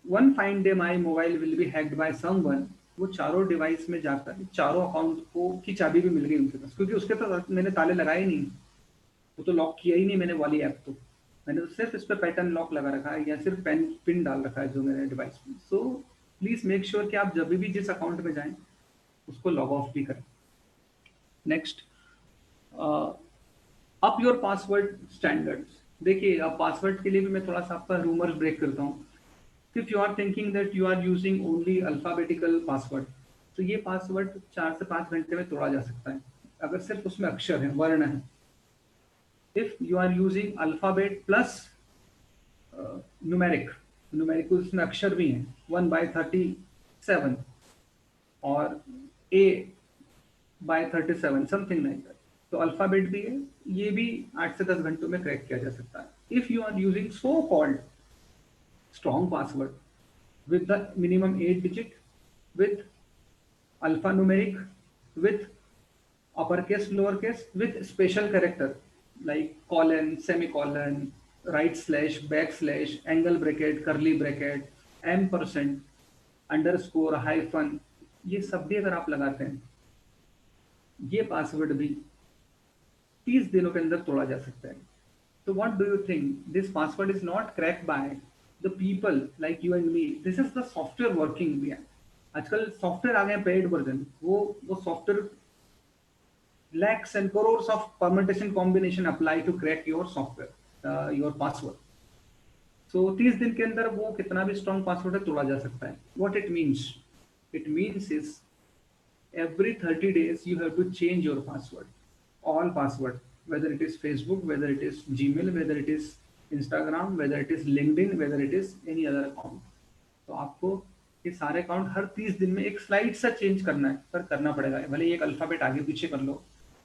one fine day my mobile will be hacked by someone, वो चारों डिवाइस में जाकर चारों अकाउंट को की चाबी भी मिल गई उनके पास, क्योंकि उसके तो मैंने ताले लगाए नहीं, वो तो लॉक किया ही नहीं मैंने वाली ऐप। तो मैंने तो सिर्फ इस पर पैटर्न लॉक लगा रखा है या सिर्फ पिन डाल रखा है जो मेरे डिवाइस में। सो प्लीज मेक श्योर कि आप जब भी जिस अकाउंट में जाएं उसको लॉग ऑफ भी करें। Next, up your password standards. देखिए, अब पासवर्ड के लिए भी मैं थोड़ा सा आपका रूमर ब्रेक करता हूँ। If you are thinking that you are using only alphabetical password, तो ये पासवर्ड 4 से 5 घंटे में तोड़ा जा सकता है अगर सिर्फ उसमें अक्षर है, वर्ण है। If you are using alphabet plus numeric उसमें अक्षर भी हैं, 1/37 और A/37 समथिंग लाइक दैट, तो अल्फाबेट भी है, ये भी 8 से 10 घंटों में क्रैक किया जा सकता है। If you are using so called strong password with the minimum 8 digit, with alpha numeric, with upper case, lower case, with special character like colon, semicolon, right slash, backslash, angle bracket, curly bracket, ampersand, underscore, hyphen, ये सब भी अगर आप लगाते हैं, ये password भी 30 दिनों के अंदर तोड़ा जा सकता है। तो what do you think, this password is not cracked by the people like you and me, this is the software working. आजकल सॉफ्टवेयर आ गए पेड वर्जन, वो software lakhs and crores of permutation combination apply to crack your software, your password. So 30 दिन के अंदर वो कितना भी strong password है तोड़ा जा सकता है। What it means? It means is every 30 days you have to change your password, all password, whether it is Facebook, whether it is Gmail, whether it is Instagram, whether it is LinkedIn, whether it is any other account. तो आपको ये सारे account हर 30 दिन में एक slide सा change करना है, पर करना पड़ेगा। भले एक अल्फाबेट आगे पीछे कर लो,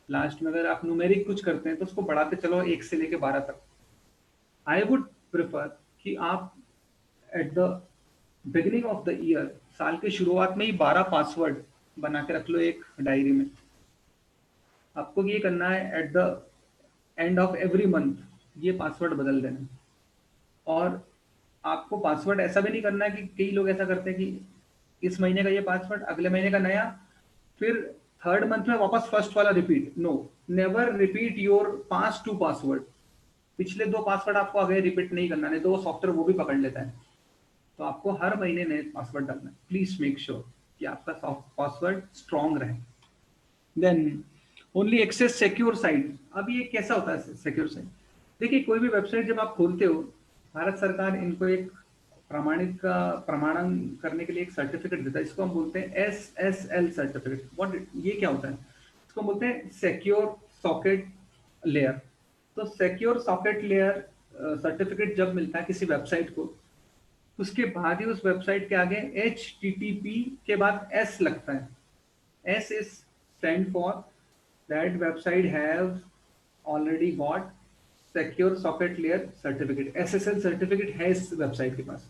लास्ट में अगर आप न्यूमेरिक कुछ करते हैं तो उसको बढ़ाते चलो 1 से लेके 12 तक। आई वुड प्रेफर कि आप at the beginning of the year, साल के शुरुआत में ही 12 पासवर्ड बना के रख लो एक डायरी में। आपको ये करना है at the end of every month ये पासवर्ड बदल देना। और आपको पासवर्ड ऐसा भी नहीं करना है कि कई लोग ऐसा करते हैं कि इस महीने का ये पासवर्ड, अगले महीने का नया, फिर 3rd मंथ में वापस फर्स्ट वाला repeat. No, never repeat your past 2 password. पिछले 2 पासवर्ड आपको आगे रिपीट नहीं करना, नहीं तो वो सॉफ्टवेयर वो भी पकड़ लेता है। तो आपको हर महीने नए पासवर्ड डालना है। प्लीज मेक श्योर कि आपका पासवर्ड स्ट्रॉन्ग रहे। Then only access secure site. अब ये कैसा होता है सिक्योर साइट? देखिए, कोई भी वेबसाइट जब आप खोलते हो, भारत सरकार इनको एक प्रमाणन करने के लिए एक सर्टिफिकेट देता है, इसको हम बोलते हैं SSL सर्टिफिकेट। ये क्या होता है? इसको बोलते हैं सिक्योर सॉकेट लेयर। तो सिक्योर सॉकेट लेयर सर्टिफिकेट जब मिलता है किसी वेबसाइट को, उसके बाद ही उस वेबसाइट के आगे HTTP के बाद S लगता है। S is stand for that website has already got secure socket layer certificate। SSL certificate है इस वेबसाइट के पास।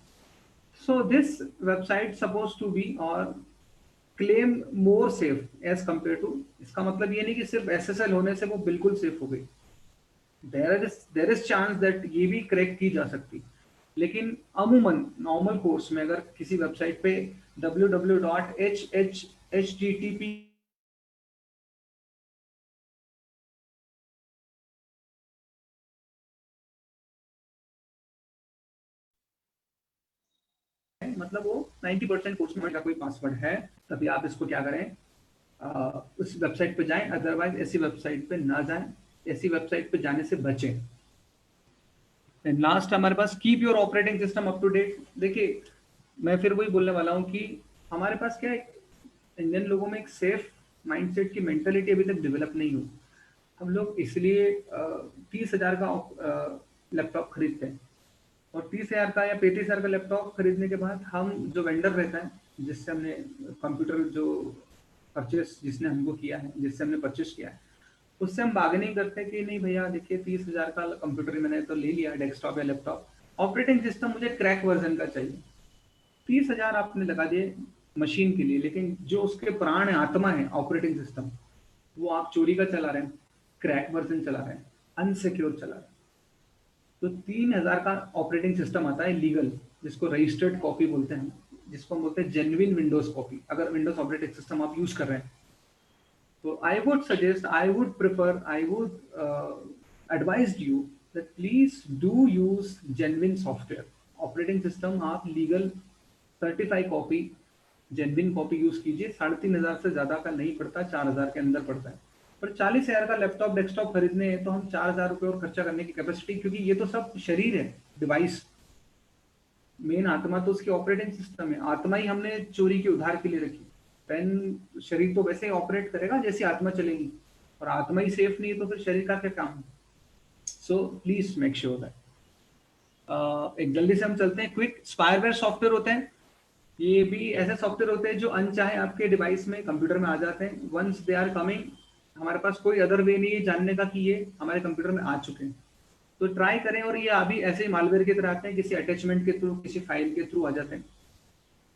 So this website supposed to be or claim more safe as compared to, इसका मतलब ये नहीं कि सिर्फ SSL होने से वो बिल्कुल सेफ हो गई, there is chance that ये भी क्रैक की जा सकती, लेकिन अमूमन नॉर्मल कोर्स में अगर किसी वेबसाइट पे www.http मतलब वो 90% कोर्स में का कोई पासवर्ड है, तभी आप इसको क्या करें, उस वेबसाइट पे जाएं, अदरवाइज ऐसी वेबसाइट पे ना जाएं, ऐसी वेबसाइट पे जाने से बचें। एंड लास्ट हमारे पास keep your operating system up to date. देखिए मैं फिर वही बोलने वाला हूँ कि हमारे पास क्या है, इंडियन लोगों में एक सेफ माइंडसेट की मेंटालिटी अभी तक डेवलप नहीं हुई। हम लोग इसलिए 30,000 का लैपटॉप खरीदते हैं, और 30,000 का या 35,000 का लैपटॉप खरीदने के बाद हम जो वेंडर रहता है जिससे हमने कंप्यूटर जो परचेस जिसने हमको किया है, जिससे हमने परचेस किया है, उससे हम बार्गेनिंग करते हैं कि नहीं भैया देखिए 30,000 का कंप्यूटर मैंने तो ले लिया, डेस्कटॉप या लैपटॉप, ऑपरेटिंग सिस्टम मुझे क्रैक वर्जन का चाहिए। 30,000 आपने लगा दिए मशीन के लिए, लेकिन जो उसके प्राण है, आत्मा है ऑपरेटिंग सिस्टम, वो आप चोरी का चला रहे हैं, क्रैक वर्जन चला रहे हैं, अनसिक्योर चला रहे हैं। तो 3,000 का ऑपरेटिंग सिस्टम आता है लीगल, जिसको रजिस्टर्ड कॉपी बोलते हैं, जिसको हम बोलते हैं जेन्युइन विंडोज कॉपी, अगर विंडोज ऑपरेटिंग सिस्टम आप यूज कर रहे हैं। तो I would suggest, I would prefer, I would advise you that please do use genuine software operating system. आप legal certified copy, genuine copy use कीजिए। 3,500 से ज्यादा का नहीं पड़ता, 4,000 के अंदर पड़ता है। पर 40,000 का लैपटॉप डेस्कटॉप खरीदने हैं तो हम 4,000 रुपये और खर्चा करने की कैपेसिटी, क्योंकि ये तो सब शरीर है, डिवाइस, मेन आत्मा तो उसकी ऑपरेटिंग सिस्टम है। आत्मा ही हमने चोरी के उधार के लिए रखी। पेन, शरीर तो वैसे ही ऑपरेट करेगा जैसी आत्मा चलेगी, और आत्मा ही सेफ नहीं है तो फिर शरीर का क्या काम है। So please make sure that. एक जल्दी से हम चलते हैं क्विक। स्पायरवेयर सॉफ्टवेयर होते हैं, ये भी ऐसे सॉफ्टवेयर होते हैं जो अनचाहे आपके डिवाइस में, कंप्यूटर में आ जाते हैं। वंस दे आर कमिंग, हमारे पास कोई अदर वे नहीं है जानने का कि ये हमारे कंप्यूटर में आ चुके हैं, तो ट्राई करें। और ये अभी ऐसे ही मालवेयर की तरह आते हैं, किसी अटैचमेंट के थ्रू, किसी फाइल के थ्रू आ जाते हैं।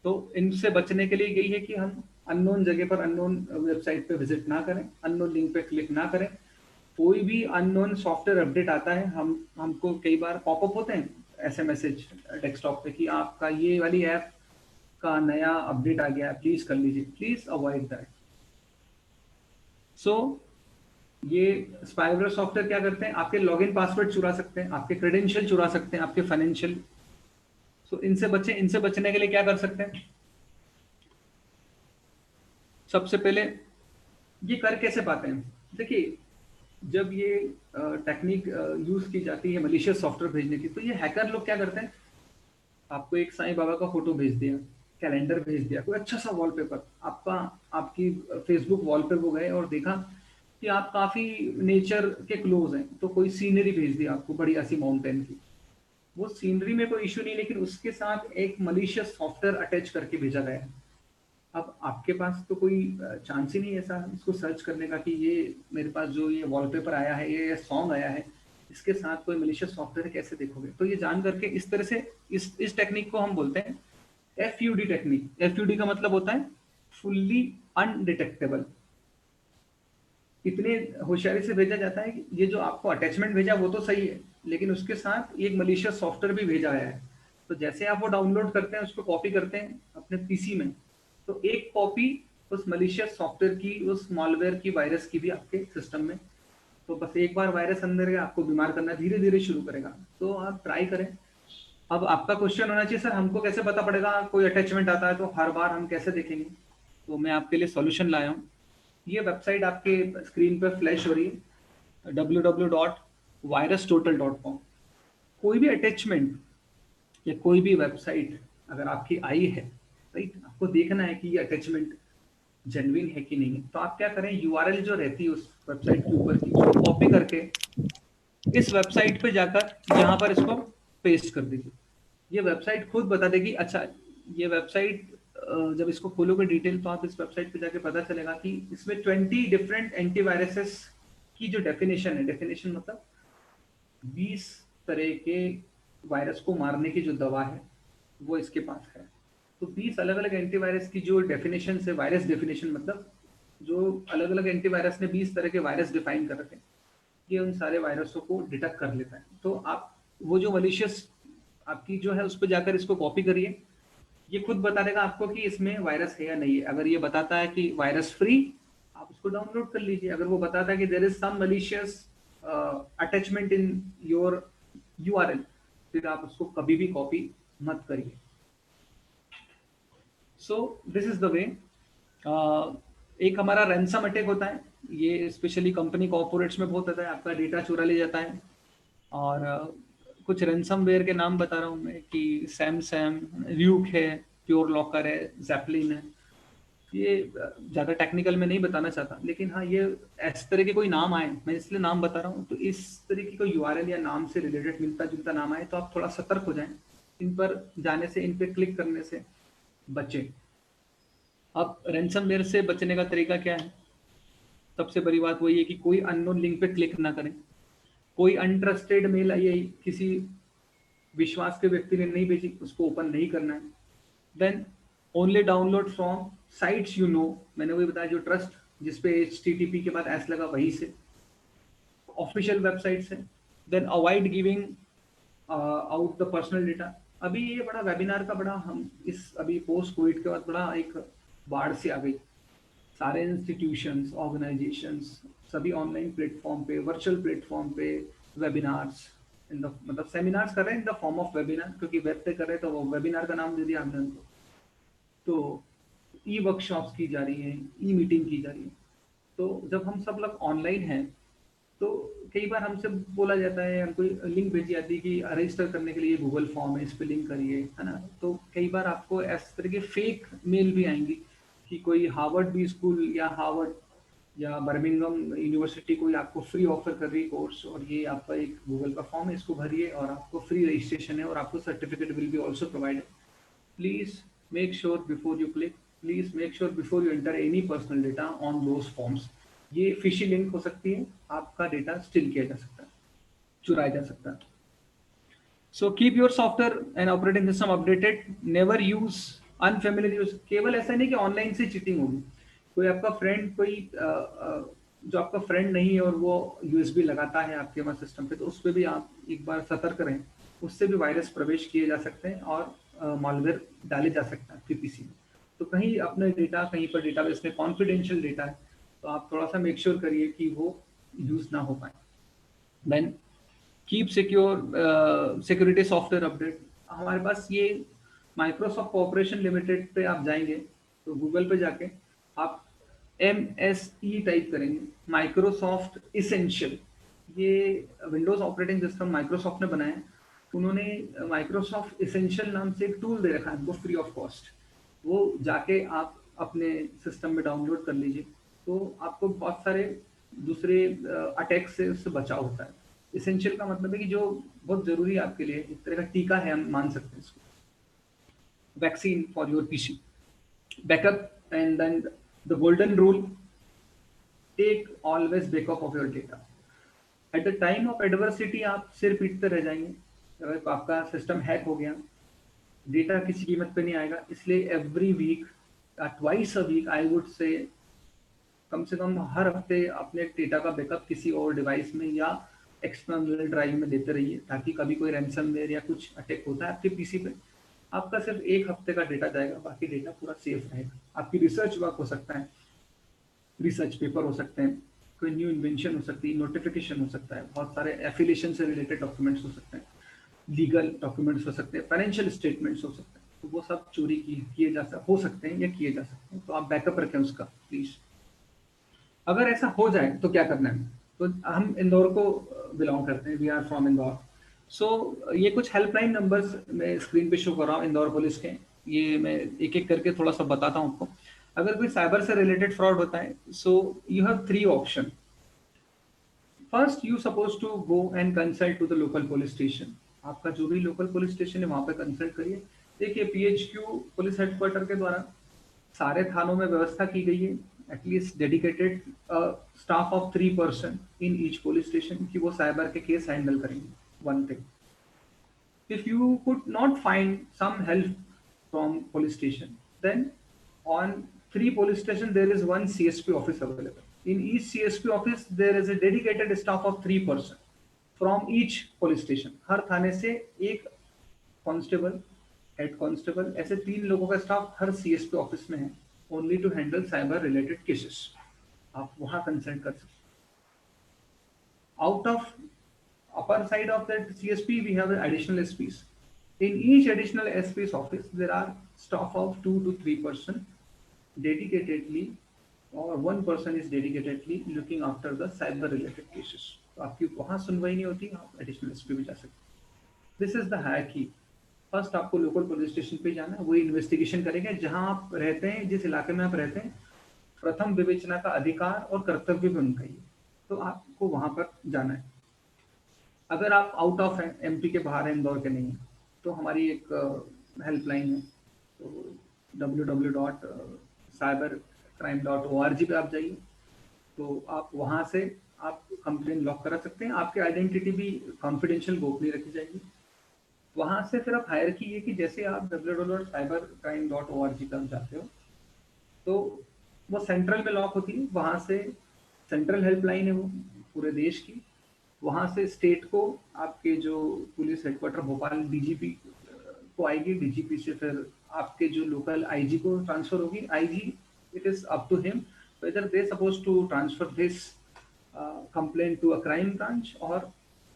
तो इनसे बचने के लिए यही है कि हम अननोन जगह पर, अननोन वेबसाइट पे विजिट ना करें, अननोन लिंक पे क्लिक ना करें। कोई भी अननोन सॉफ्टवेयर अपडेट आता है, हमको कई बार पॉपअप होते हैं ऐसे मैसेज डेस्कटॉप पे कि आपका ये वाली ऐप का नया अपडेट आ गया है, प्लीज कर लीजिए। Please avoid that. सो ये स्पायवेयर सॉफ्टवेयर क्या करते हैं, आपके लॉगिन पासवर्ड चुरा सकते हैं, आपके क्रेडेंशियल चुरा सकते हैं, आपके फाइनेंशियल। सो इनसे बचें। इनसे बचने के लिए क्या कर सकते हैं, सबसे पहले ये कर कैसे पाते हैं। देखिए जब ये टेक्निक यूज की जाती है मलिशियस सॉफ्टवेयर भेजने की, तो ये हैकर लोग क्या करते हैं, आपको एक साईं बाबा का फोटो भेज दिया, कैलेंडर भेज दिया, कोई अच्छा सा वॉलपेपर, आपकी फेसबुक वॉल पे वो गए और देखा कि आप काफी नेचर के क्लोज हैं, तो कोई सीनरी भेज दी आपको बढ़िया सी माउंटेन की। वो सीनरी में कोई इश्यू नहीं, लेकिन उसके साथ एक मलिशियस सॉफ्टवेयर अटैच करके भेजा गया है। अब आपके पास तो कोई चांस ही नहीं ऐसा इसको सर्च करने का कि ये मेरे पास जो ये वॉलपेपर आया है, ये सॉन्ग आया है, इसके साथ कोई मलिशियस सॉफ्टवेयर कैसे देखोगे। तो ये जान करके इस तरह से इस टेक्निक को हम बोलते हैं FUD टेक्निक। FUD का मतलब होता है फुल्ली अनडिटेक्टेबल। इतने होशियारी से भेजा जाता है कि ये जो आपको अटैचमेंट भेजा वो तो सही है, लेकिन उसके साथ एक मलिशियस सॉफ्टवेयर भी भेजा गया है। तो जैसे आप वो डाउनलोड करते हैं, उसको कॉपी करते हैं अपने पीसी में, तो एक कॉपी उस मलिशियस सॉफ्टवेयर की, उस मॉलवेयर की, वायरस की भी आपके सिस्टम में। तो बस एक बार वायरस अंदर गया, आपको बीमार करना धीरे धीरे शुरू करेगा। तो आप ट्राई करें। अब आपका क्वेश्चन होना चाहिए, सर हमको कैसे पता पड़ेगा कोई अटैचमेंट आता है, तो हर बार हम कैसे देखेंगे। तो मैं आपके लिए सॉल्यूशन लाया हूँ। ये वेबसाइट आपके स्क्रीन पर फ्लैश हो रही है, www.virustotal.com। कोई भी अटैचमेंट या कोई भी वेबसाइट अगर आपकी आई है, राइट, आपको देखना है कि ये अटैचमेंट जेन्युइन है कि नहीं है, तो आप क्या करें, URL जो रहती है उस वेबसाइट के ऊपर की, उसको कॉपी करके इस वेबसाइट पे जाकर यहाँ पर इसको पेस्ट कर दीजिए। ये वेबसाइट खुद बता देगी। अच्छा, ये वेबसाइट जब इसको खोलोगे डिटेल, तो आप इस वेबसाइट पे जाके पता चलेगा कि इसमें 20 डिफरेंट एंटीवायरसेस की जो डेफिनेशन है, डेफिनेशन मतलब 20 तरह के वायरस को मारने की जो दवा है, वो इसके पास है। तो 20 अलग अलग एंटीवायरस की जो डेफिनेशन है, वायरस डेफिनेशन मतलब जो अलग अलग एंटीवायरस ने 20 तरह के वायरस डिफाइन कर रखे हैं, ये उन सारे वायरसों को डिटेक्ट कर लेता है। तो आप वो जो मलिशियस आपकी जो है उस पर जाकर इसको कॉपी करिए, ये खुद बता देगा आपको कि इसमें वायरस है या नहीं है। अगर ये बताता है कि वायरस फ्री, आप उसको डाउनलोड कर लीजिए। अगर वो बताता है कि there is some malicious attachment in your URL, फिर आप उसको कभी भी कॉपी मत करिए। So this is the way. एक हमारा रैंसम अटैक होता है, ये स्पेशली कंपनी कॉर्पोरेट्स में बहुत होता है, आपका डेटा चुरा ले जाता है। और कुछ रैंसमवेयर के नाम बता रहा हूँ मैं कि सैम, ल्यूक है, प्योर लॉकर है, जैपलिन है। ये ज़्यादा टेक्निकल में नहीं बताना चाहता, लेकिन हाँ ये इस तरह के कोई नाम आए, मैं इसलिए नाम बता रहा हूँ। तो इस तरह की कोई यूआरएल या नाम से रिलेटेड मिलता जुलता नाम आए तो आप थोड़ा सतर्क हो जाएं, इन पर जाने से, इन पर क्लिक करने से बचें। अब रैंसमवेयर से बचने का तरीका क्या है? सबसे बड़ी बात वही है कि कोई अननोन लिंक पे क्लिक ना करें, कोई अनट्रस्टेड मेल आई किसी विश्वास के व्यक्ति ने नहीं भेजी, उसको ओपन नहीं करना है। Then only download from sites you know, मैंने वही बताया जो ट्रस्ट, जिसपे HTTP के बाद एस लगा वहीं से, ऑफिशियल वेबसाइट से। Then avoid giving out the personal data. अभी ये बड़ा वेबिनार का बड़ा हम इस अभी पोस्ट कोविड के बाद बड़ा एक बाढ़ से आ गई। सारे इंस्टीट्यूशंस, ऑर्गेनाइजेशंस सभी ऑनलाइन प्लेटफॉर्म पे, वर्चुअल प्लेटफॉर्म पे वेबिनार्स मतलब सेमिनार्स कर रहे हैं in the form of webinar, क्योंकि वेब पे कर रहे हैं तो वो वेबिनार का नाम दे दिया हमने उनको। तो ई वर्कशॉप्स की जा रही है, ई मीटिंग की जा रही है। तो जब हम सब लोग ऑनलाइन हैं तो कई बार हमसे बोला जाता है, हमको लिंक भेजी जाती है कि रजिस्टर करने के लिए गूगल फॉर्म है, इस पे लिंक करिए, है ना। तो कई बार आपको इस तरह के फेक मेल भी आएंगी कि कोई हार्वर्ड बी स्कूल या हार्वर्ड या बर्मिंघम यूनिवर्सिटी कोई आपको फ्री ऑफर कर रही कोर्स, और ये आपका एक गूगल का फॉर्म है, इसको भरिए और आपको फ्री रजिस्ट्रेशन है और आपको certificate will be also provided. Please make sure before you click, please make sure before you enter any personal data on those forms. ये फिशी लिंक हो सकती है, आपका डेटा स्टिल किया जा सकता है, चुराया जा सकता है। So keep your software and operating system updated, never use unfamiliar use. केवल ऐसा नहीं कि ऑनलाइन से चीटिंग होगी, कोई आपका फ्रेंड कोई जो आपका फ्रेंड नहीं है और वो यूएसबी लगाता है आपके वहाँ सिस्टम पे, तो उस पर भी आप एक बार सतर्क रहें, उससे भी वायरस प्रवेश किए जा सकते हैं और मालवेयर डाले जा सकता है आपके पीसी में। तो कहीं अपने डेटा, कहीं पर डेटाबेस में कॉन्फिडेंशियल डेटा है, तो आप थोड़ा सा मेक श्योर करिए कि वो यूज ना हो पाए। Then keep security software update. हमारे पास ये माइक्रोसॉफ्ट कॉर्पोरेशन लिमिटेड पे आप जाएंगे तो गूगल पे जाके आप MSE टाइप करेंगे, माइक्रोसॉफ्ट इसेंशियल। ये विंडोज ऑपरेटिंग सिस्टम माइक्रोसॉफ्ट ने बनाया है, उन्होंने माइक्रोसॉफ्ट इसेंशियल नाम से एक टूल दे रखा है आपको फ्री ऑफ कॉस्ट। वो जाके आप अपने सिस्टम में डाउनलोड कर लीजिए, तो आपको बहुत सारे दूसरे अटैक से उससे बचाव होता है। इसेंशियल का मतलब है कि जो बहुत जरूरी है आपके लिए, एक तरह का टीका है, हम मान सकते हैं इसको। Vaccine for your PC, backup, and then the golden rule, take always backup of your data. At the time of adversity आप सिर पीटते रह जाएंगे, अगर आपका सिस्टम हैक हो गया, डेटा किसी कीमत पे नहीं आएगा। इसलिए every week, twice a week I would say, कम से कम हर हफ्ते अपने डेटा का बैकअप किसी और डिवाइस में या एक्सटर्नल ड्राइव में देते रहिए, ताकि कभी कोई रैंसमवेयर या कुछ अटैक होता है आपके पीसी पे, आपका सिर्फ एक हफ्ते का डेटा जाएगा, बाकी डेटा पूरा सेफ रहेगा। आपकी रिसर्च वर्क हो सकता है, रिसर्च पेपर हो सकते हैं, कोई न्यू इन्वेंशन हो सकती है, नोटिफिकेशन हो सकता है, बहुत सारे एफिलिएशन से रिलेटेड डॉक्यूमेंट्स हो सकते हैं, लीगल डॉक्यूमेंट्स हो सकते हैं, फाइनेंशियल स्टेटमेंट्स हो सकते हैं। तो वो सब चोरी किए हो सकते हैं या किए जा सकते हैं, तो आप बैकअप रखें उसका प्लीज। अगर ऐसा हो जाए तो क्या करना है? तो हम इंदौर को बिलोंग करते हैं, वी आर फ्रॉम इंदौर। सो ये कुछ हेल्पलाइन नंबर्स मैं स्क्रीन पे शो कर रहा हूँ इंदौर पुलिस के, ये मैं एक एक करके थोड़ा सा बताता हूँ आपको। अगर कोई साइबर से रिलेटेड फ्रॉड होता है, so you have 3 option. First, you suppose to go and consult to the local police station. आपका जो भी लोकल पुलिस स्टेशन है वहां पे कंसल्ट करिए। देखिए, PHQ पुलिस हेडक्वार्टर के द्वारा सारे थानों में व्यवस्था की गई है, at least dedicated staff of 3 person in each police station, कि वो साइबर के केस हैंडल करेंगे। One thing. If you could not find some help from police station, then on 3 police station there is one CSP office available. In each CSP office there is a dedicated staff of 3 person from each police station. हर थाने से एक constable, head constable, ऐसे 3 लोगों का staff हर CSP office में है, only to handle cyber related cases. आप वहां consult कर सकते हैं. Out of upper side of that CSP, we have additional SPs. In each additional SP's office, there are staff of 2 to 3 person dedicatedly, or 1 person is dedicatedly looking after the cyber related cases. तो आपकी वहाँ सुनवाई नहीं होती, आप additional SP भी जा सकते हैं. This is the hierarchy. First आपको लोकल पुलिस स्टेशन पे जाना है, वही इन्वेस्टिगेशन करेंगे जहां आप रहते हैं, जिस इलाके में आप रहते हैं. प्रथम विवेचना का अधिकार और कर्तव्य भी उनका ही, तो आपको वहां पर जाना है. अगर आप आउट ऑफ एमपी के बाहर हैं, इंदौर के नहीं है, तो हमारी एक हेल्पलाइन है, तो www.cybercrime.org पे आप जाइए, तो आप वहां से आप कंप्लेन लॉक करा सकते हैं. आपकी आइडेंटिटी भी कॉन्फिडेंशियल गोपनीय रखी जाएगी. वहां से फिर आप हायरार्की है कि जैसे आप www.cybercrime.org पर जाते हो, तो वो सेंट्रल में लॉक होती है. वहां से सेंट्रल हेल्पलाइन है वो पूरे देश की. वहां से स्टेट को आपके जो पुलिस हेडक्वार्टर भोपाल डीजीपी को आएगी, डीजीपी से फिर आपके जो लोकल आईजी को ट्रांसफर होगी. IG, it is up to him whether they supposed to transfer this complaint to a crime branch or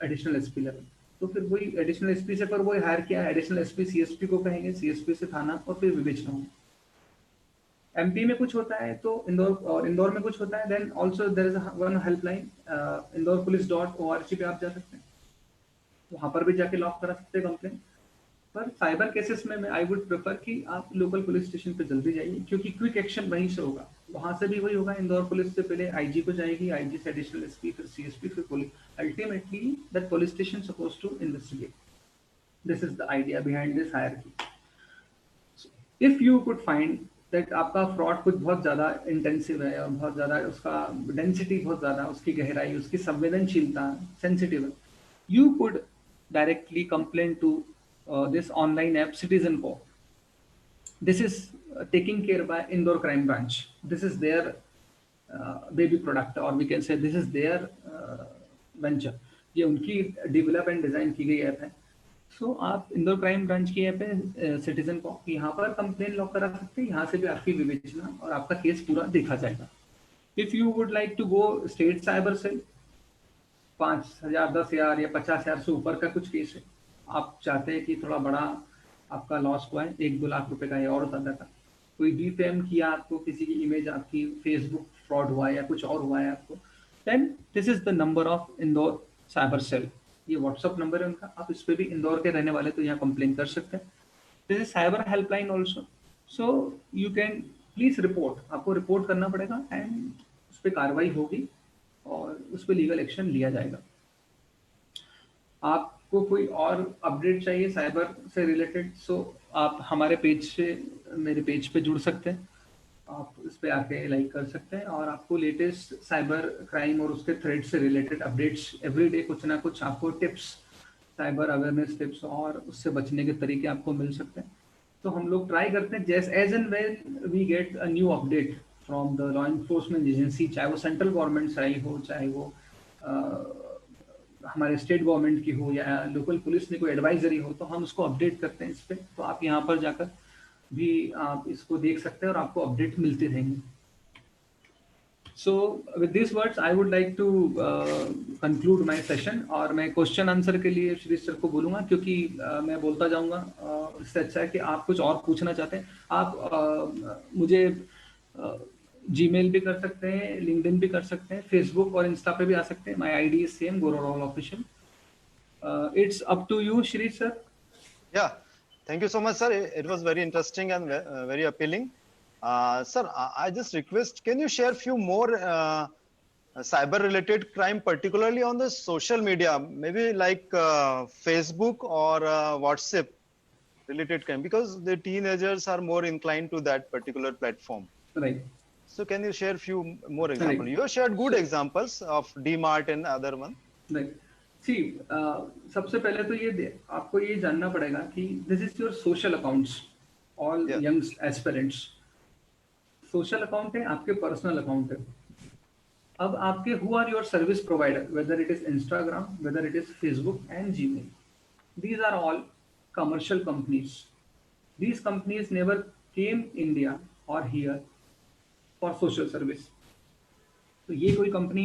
additional SP level. तो फिर वही एडिशनल एसपी से पर वही हायर किया, एडिशनल एसपी सीएसपी को कहेंगे, सीएसपी से थाना और फिर विवेचना होगी. एमपी में कुछ होता है तो इंदौर में कुछ होता है, then also there is one helpline indorpolice.org पे आप जा सकते हैं, वहां पर भी जाके लॉक करा सकते हैं कंप्लेंट. पर साइबर केसेस में आई वुड प्रेफर कि आप लोकल पुलिस स्टेशन पे जल्दी जाइए, क्योंकि क्विक एक्शन वहीं से होगा. वहां से भी वही होगा, इंदौर पुलिस से पहले आईजी को जाएगी, आईजी से एडिशनल एसपी, फिर सीएसपी, फिर police. Ultimately that police station suppose to investigate. This is the idea behind this hierarchy. If you could find that आपका फ्रॉड कुछ बहुत ज्यादा इंटेंसिव है और बहुत ज्यादा उसका डेंसिटी बहुत ज्यादा, उसकी गहराई, उसकी संवेदनशीलता सेंसिटिव है, you could directly complain to this online app Citizen Cop. This is taken care by Indore Crime Branch. This is their baby product, or we can say this is their venture. ये उनकी develop and design की गई app है. सो आप Indore crime branch की app है citizen corp, यहाँ पर कंप्लेन लॉक करा सकते हैं. यहाँ से भी आपकी विवेचना और आपका केस पूरा देखा जाएगा. If you would like to go state cyber cell, 5,000, 10,000 या 50,000 से ऊपर का कुछ केस है, आप चाहते हैं कि थोड़ा बड़ा आपका लॉस हुआ है, 1-2 लाख रुपए का या और ज्यादा का, कोई डिफेम किया आपको, किसी की इमेज आपकी, फेसबुक फ्रॉड हुआ है या कुछ और हुआ है आपको, then this is the number of Indore cyber cell. ये व्हाट्सएप नंबर है उनका. आप इस पे भी इंदौर के रहने वाले तो यहाँ कंप्लेन कर सकते हैं. This is cyber helpline also. So you can please report. आपको रिपोर्ट करना पड़ेगा एंड उस पर कार्रवाई होगी और उस पर लीगल एक्शन लिया जाएगा. आपको कोई और अपडेट चाहिए साइबर से रिलेटेड, सो आप हमारे पेज से, मेरे पेज पे जुड़ सकते हैं. आप इस पे आके लाइक कर सकते हैं और आपको लेटेस्ट साइबर क्राइम और उसके थ्रेड से रिलेटेड अपडेट्स एवरीडे कुछ ना कुछ आपको टिप्स, साइबर अवेयरनेस टिप्स और उससे बचने के तरीके आपको मिल सकते हैं. तो हम लोग ट्राई करते हैं जैसे as and when we get a new update from the law enforcement agency, चाहे वो सेंट्रल गवर्नमेंट से आई हो, चाहे वो हमारे स्टेट गवर्नमेंट की हो या लोकल पुलिस ने कोई एडवाइजरी हो, तो हम उसको अपडेट करते हैं इस पे. तो आप यहाँ पर जाकर भी आप इसको देख सकते हैं और आपको अपडेट मिलते रहेंगे. So with this words I would like to conclude my session. और मैं क्वेश्चन आंसर के लिए श्री सर को बोलूँगा, क्योंकि मैं बोलता जाऊँगा. इससे अच्छा है कि आप कुछ और पूछना चाहते हैं, आप मुझे जीमेल भी कर सकते हैं, लिंक्डइन भी कर सकते हैं, फेसबुक और इंस्टा पे भी आ सकते हैं. My ID is same, Gaurav Rawal official. It's up to you Shri sir. Yeah, thank you so much, sir. It was very interesting and very appealing. Sir, I just request, can you share few more cyber-related crime, particularly on the social media, maybe like Facebook or WhatsApp-related crime, because the teenagers are more inclined to that particular platform. Right. So, can you share few more examples? Right. You have shared good examples of DMart and other one. Right. See सबसे पहले तो आपको ये जानना पड़ेगा कि this is your social accounts, all Yeah. Young aspirants. Social account है, आपके पर्सनल अकाउंट है। अब आपके who are your service provider, whether it is Instagram, whether it is Facebook and Gmail, these are all commercial companies. These companies never came India or here for social service. तो ये कोई company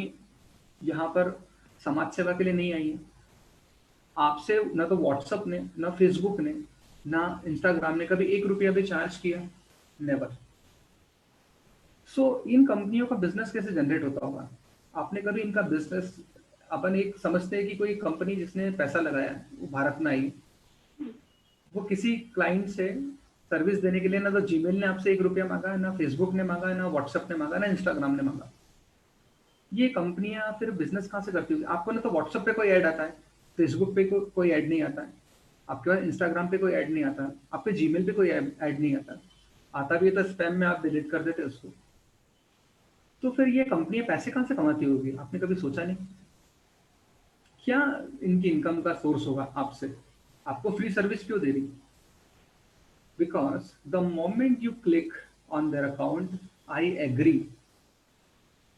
यहाँ पर समाज सेवा के लिए नहीं आई है। आपसे ना तो व्हाट्सएप ने, ना फेसबुक ने, ना इंस्टाग्राम ने कभी 1 रुपया भी चार्ज किया, नेवर। सो इन कंपनियों का बिजनेस कैसे जनरेट होता होगा? आपने कभी इनका बिजनेस, अपन एक समझते हैं कि कोई कंपनी जिसने पैसा लगाया वो भारत में आई, वो किसी क्लाइंट से सर्विस देने के लिए ना तो जीमेल ने आपसे 1 रुपया मांगा, ना फेसबुक ने मांगा, ना व्हाट्सएप ने मांगा, ना इंस्टाग्राम ने मांगा। ये कंपनियां फिर बिजनेस कहाँ से करती होगी? आपको ना तो व्हाट्सएप पे कोई ऐड आता है, फेसबुक पे कोई ऐड नहीं आता है, आपके पास इंस्टाग्राम पे कोई ऐड नहीं आता, आप पे जीमेल पे कोई ऐड नहीं आता, आता भी है तो स्पैम में आप डिलीट कर देते उसको। तो फिर ये कंपनियां पैसे कहाँ से कमाती होगी? आपने कभी सोचा नहीं? क्या इनकी इनकम का सोर्स होगा आपसे? आपको फ्री सर्विस क्यों दे रही? Because the moment you click on their account, I agree,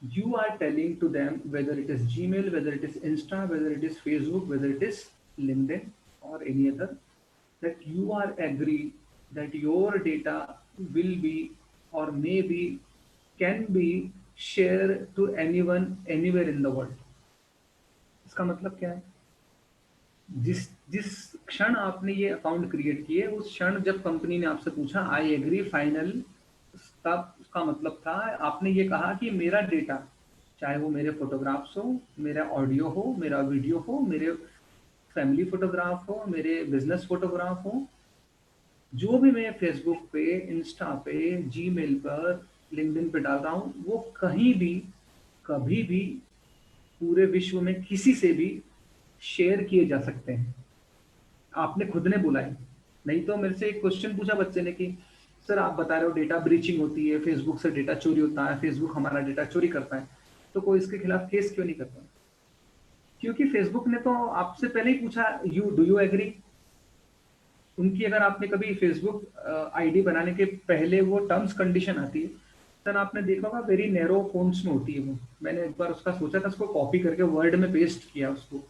you are telling to them, whether it is Gmail, whether it is Insta, whether it is Facebook, whether it is LinkedIn or any other, that you are agree that your data will be or maybe can be shared to anyone anywhere in the world. इसका मतलब क्या है? जिस क्षण आपने ये account create किए, उस क्षण जब कंपनी ने आपसे पूछा आई एग्री फाइनल, तब उसका मतलब था आपने ये कहा कि मेरा डेटा, चाहे वो मेरे फोटोग्राफ्स हो, मेरा ऑडियो हो, मेरा वीडियो हो, मेरे फैमिली फोटोग्राफ हो, मेरे बिजनेस फोटोग्राफ हो, जो भी मैं फेसबुक पे, इंस्टा पे, जीमेल पर, लिंक्डइन पे डाल रहा हूँ, वो कहीं भी कभी भी पूरे विश्व में किसी से भी शेयर किए जा सकते हैं। आपने खुद ने बोला है। नहीं तो मेरे से एक क्वेश्चन पूछा बच्चे ने कि सर आप बता रहे हो डेटा ब्रीचिंग होती है, फेसबुक से डेटा चोरी होता है, फेसबुक हमारा डेटा चोरी करता है, तो कोई इसके खिलाफ केस क्यों नहीं करता? क्योंकि फेसबुक ने तो आपसे पहले ही पूछा डू यू एग्री। उनकी अगर आपने कभी फेसबुक आईडी बनाने के पहले वो टर्म्स कंडीशन आती है, सर आपने देखा होगा वेरी नैरो फोन्ट्स में होती है वो। मैंने एक बार उसका सोचा था, उसको कॉपी करके वर्ड में पेस्ट किया उसको,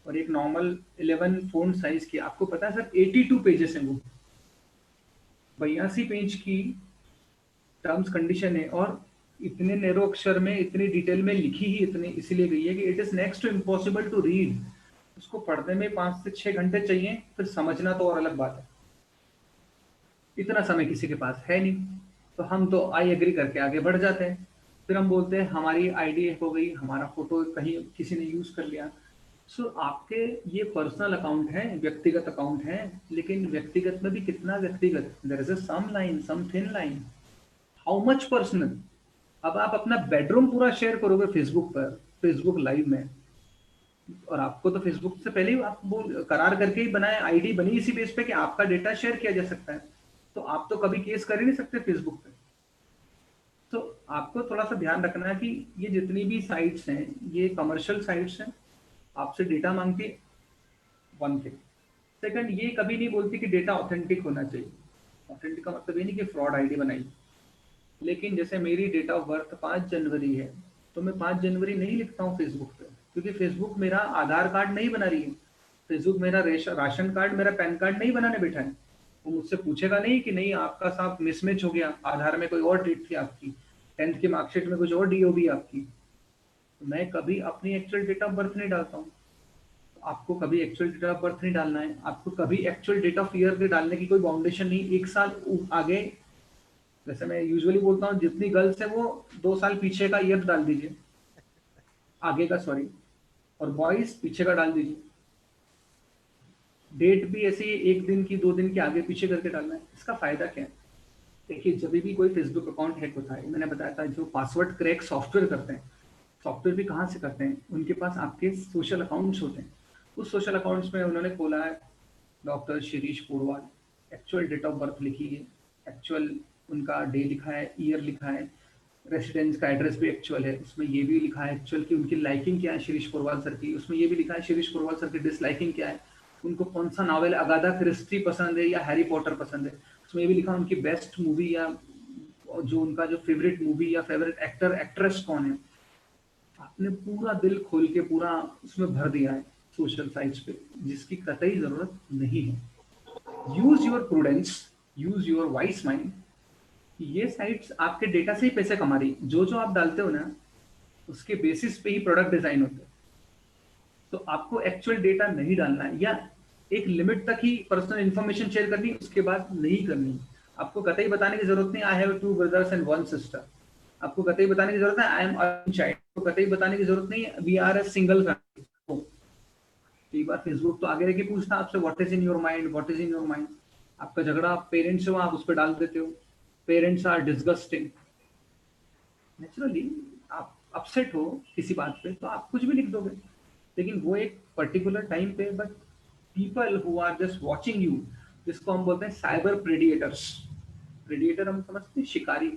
और एक नॉर्मल 11 फोन साइज की, आपको पता है सर 82 पेजेस हैं वो, 82 पेज की टर्म्स कंडीशन है, और इतने नैरो अक्षर में इतनी डिटेल में लिखी ही इतनी इसलिए गई है कि it is next to impossible to read. उसको पढ़ने में 5 से 6 घंटे चाहिए, फिर समझना तो और अलग बात है, इतना समय किसी के पास है नहीं। तो हम तो आई एग्री करके आगे बढ़ जाते हैं, फिर हम बोलते हैं हमारी आईडी हो गई, हमारा फोटो कहीं किसी ने यूज कर लिया। सो आपके ये पर्सनल अकाउंट है, व्यक्तिगत अकाउंट है, लेकिन व्यक्तिगत में भी कितना व्यक्तिगत? There is some line, some thin line, how much personal? अब आप अपना बेडरूम पूरा शेयर करोगे फेसबुक पर, फेसबुक लाइव में, और आपको तो फेसबुक से पहले ही आप करार करके ही बनाए, आईडी बनी इसी बेस पे कि आपका डेटा शेयर किया जा सकता है, तो आप तो कभी केस कर ही नहीं सकते फेसबुक पे। तो आपको थोड़ा सा ध्यान रखना है कि ये जितनी भी साइट्स हैं ये कमर्शियल साइट्स हैं, आपसे डेटा मांगती है, वन थिंग। सेकंड, ये कभी नहीं बोलती कि डेटा ऑथेंटिक होना चाहिए। ऑथेंटिक का मतलब ये नहीं कि फ्रॉड आईडी बनाई, लेकिन जैसे मेरी डेट ऑफ बर्थ 5 जनवरी है, तो मैं 5 जनवरी नहीं लिखता हूँ फेसबुक पे, क्योंकि फेसबुक मेरा आधार कार्ड नहीं बना रही है, फेसबुक मेरा राशन कार्ड, मेरा पैन कार्ड नहीं बनाने बैठा है। वो मुझसे पूछेगा नहीं कि नहीं आपका साहब मिसमैच हो गया, आधार में कोई और डेट थी आपकी, 10th की मार्कशीट में कुछ और DOB आपकी। तो मैं कभी अपनी एक्चुअल डेट ऑफ बर्थ नहीं डालता हूँ। आपको कभी एक्चुअल डेट ऑफ बर्थ नहीं डालना है, आपको कभी एक्चुअल डेट ऑफ ईयर के डालने की कोई बाउंडेशन नहीं। 1 साल आगे, वैसे मैं यूजुअली बोलता हूँ जितनी गर्ल्स है वो 2 साल पीछे का ईयर डाल दीजिए, आगे का सॉरी, और बॉयज पीछे का डाल दीजिए। डेट भी ऐसे 1 दिन की 2 दिन की आगे पीछे करके डालना है। इसका फायदा क्या है? देखिए, जब भी कोई फेसबुक अकाउंट हैक होता है, मैंने बताया था जो पासवर्ड क्रैक सॉफ्टवेयर करते हैं, सॉफ्टवेयर भी कहाँ से करते हैं, उनके पास आपके सोशल अकाउंट्स होते हैं। उस सोशल अकाउंट्स में उन्होंने खोला है doctor Shirish Podwal, actual date of birth लिखी है, एक्चुअल उनका डे लिखा है, ईयर लिखा है, रेसिडेंस का एड्रेस भी एक्चुअल है, उसमें ये भी लिखा है एक्चुअल कि उनकी लाइकिंग क्या है शिरीष पोरवाल सर की, उसमें ये भी लिखा है शिरीष पोरवाल सर की डिसलाइकिंग क्या है, उनको कौन सा नॉवेल अगाथा क्रिस्टी पसंद है या हैरी पॉटर पसंद है, उसमें ये भी लिखा है उनकी बेस्ट मूवी या जो उनका जो फेवरेट मूवी या फेवरेट एक्टर एक्ट्रेस कौन है। आपने पूरा दिल खोल के पूरा उसमें भर दिया है सोशल साइट्स पे, जिसकी कतई जरूरत नहीं है। Use your prudence, use your vice mind. ये साइट्स आपके डेटा से ही पैसे कमा रही, जो जो आप डालते हो ना उसके बेसिस पे ही प्रोडक्ट डिजाइन होते हैं। तो आपको एक्चुअल डेटा नहीं डालना है, या एक लिमिट तक ही पर्सनल इंफॉर्मेशन शेयर करनी, उसके बाद नहीं करनी। आपको कतई बताने की जरूरत नहीं I have 2 brothers and 1 sister. आपको कतई बताने की जरूरत है आई एम अ चाइल्ड। आपको कतई बताने की जरूरत नहीं we are a single family. एक बार फेसबुक तो आगे रह के पूछता आपसे what is in your mind, what is in your mind. आपका झगड़ा आप पेरेंट्स से हो, आप उस पर डाल देते हो पेरेंट्स आर डिस्गस्टिंग। नेचुरली आप अपसेट हो किसी बात पे तो आप कुछ भी लिख दोगे, लेकिन वो एक पर्टिकुलर टाइम पे। But people who are just watching you, जिसको हम बोलते हैं साइबर प्रेडिएटर्स। प्रेडिएटर हम समझते हैं शिकारी,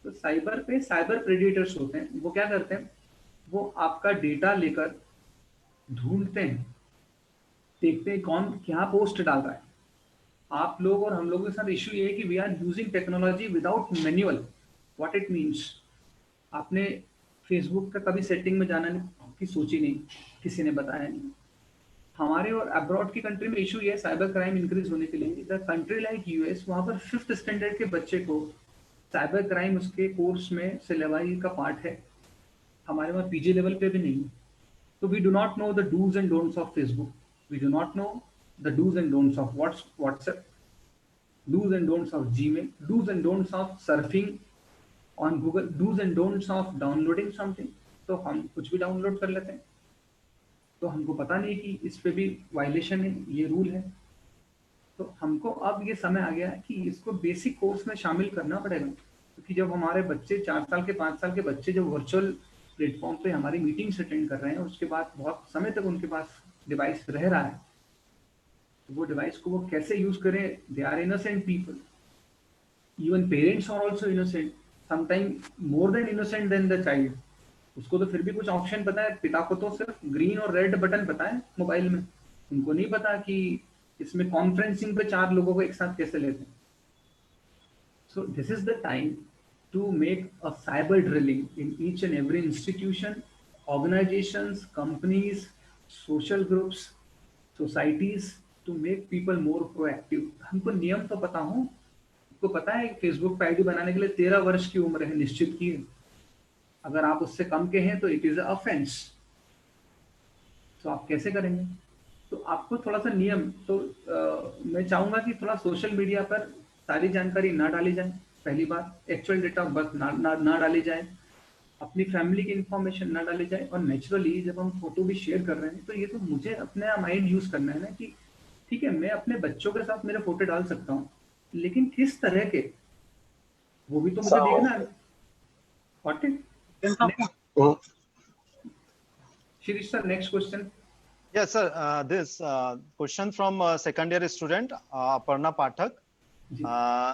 तो साइबर पे साइबर प्रेडिएटर्स होते हैं। वो क्या करते हैं, वो आपका डेटा लेकर ढूंढते हैं, देखते हैं कौन क्या पोस्ट डाल रहा है। आप लोग और हम लोगों के साथ इशू ये है कि we are using technology without manual. What it means, आपने फेसबुक का कभी सेटिंग में जाना की सोची नहीं, किसी ने बताया नहीं। हमारे और अब्रॉड की कंट्री में इशू ये है साइबर क्राइम इंक्रीज होने के लिए। द कंट्री लाइक यूएस, वहां पर 5th स्टैंडर्ड के बच्चे को साइबर क्राइम उसके कोर्स में सिलेबस का पार्ट है। हमारे वहाँ पीजी लेवल पे भी नहीं है। तो we do not know the dos and don'ts of Facebook, we do not know the dos and don'ts of WhatsApp, dos and don'ts of Gmail, dos and don'ts of surfing on Google, dos and don'ts of downloading something. तो हम कुछ भी download कर लेते हैं, तो हमको पता नहीं कि इस पे भी वायलेशन है, ये रूल है। तो हमको अब ये समय आ गया है कि इसको बेसिक कोर्स में शामिल करना पड़ेगा, क्योंकि जब हमारे बच्चे 4 साल के 5 साल के बच्चे जब वर्चुअल प्लेटफॉर्म पे हमारी मीटिंग्स अटेंड कर रहे हैं, उसके बाद बहुत समय तक उनके पास डिवाइस रह रहा है, तो वो डिवाइस को वो कैसे यूज करें। They are innocent people, even parents are also innocent, sometime more than innocent then the child. उसको तो फिर भी कुछ ऑप्शन पता है, पिता को तो सिर्फ ग्रीन और रेड बटन पता है मोबाइल में, उनको नहीं पता कि इसमें कॉन्फ्रेंसिंग पे 4 लोगों को एक साथ कैसे लेते हैं। सो this is the time to make a cyber drilling in each and every institution, organizations, companies, social groups, societies, to make people more proactive. हमको नियम तो पता हो, आपको पता है फेसबुक पे आईडी बनाने के लिए 13 वर्ष की उम्र है निश्चित की। अगर आप उससे कम के हैं तो इट इज ऑफेंस। तो आप कैसे करेंगे? तो आपको थोड़ा सा नियम तो मैं चाहूंगा कि थोड़ा सोशल मीडिया पर सारी जानकारी ना डाली जाए। पहली बात, एक्चुअल डेट ऑफ बर्थ ना डाली जाए, अपनी फैमिली की इंफॉर्मेशन ना डाली जाए। और नेचुरली जब हम फोटो भी शेयर कर रहे हैं तो ये तो मुझे अपने माइंड यूज करना है ना कि ठीक है मैं अपने बच्चों के साथ मेरे फोटो डाल सकता हूँ, लेकिन किस तरह के, वो भी तो मुझे देखना है। Got it? Shirish sir, next question. Yes, sir. This question from second year student Aparna Pathak.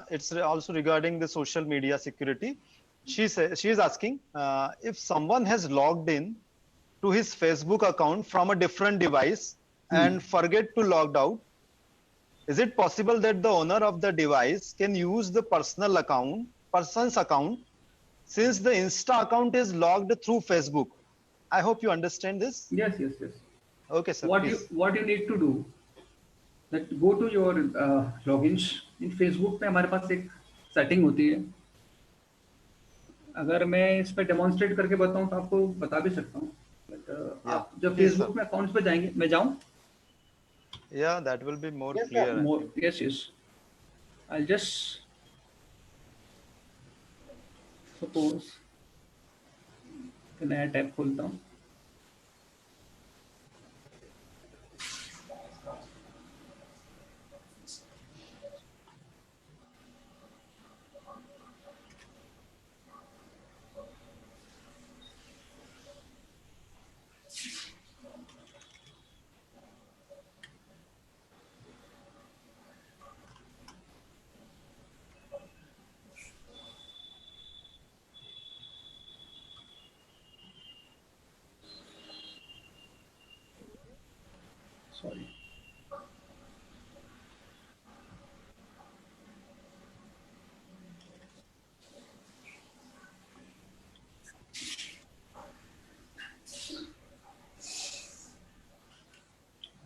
It's also regarding the social media security. She is asking if someone has logged in to his Facebook account from a different device and forget to log out, is it possible that the owner of the device can use the person's account, since the Insta account is logged through Facebook? I hope you understand this. Yes. Okay, sir. What you need to do, that go to your logins in Facebook पे हमारे पास एक setting होती है। अगर मैं इस पे demonstrate करके बताऊं तो आपको बता भी सकता हूँ। आप जब फेसबुक में अकाउंट्स पे जाएंगे, मैं जाऊं? Yeah, that will be more clear. Yes. I'll just suppose नया टैब खोलता हूँ। Sorry.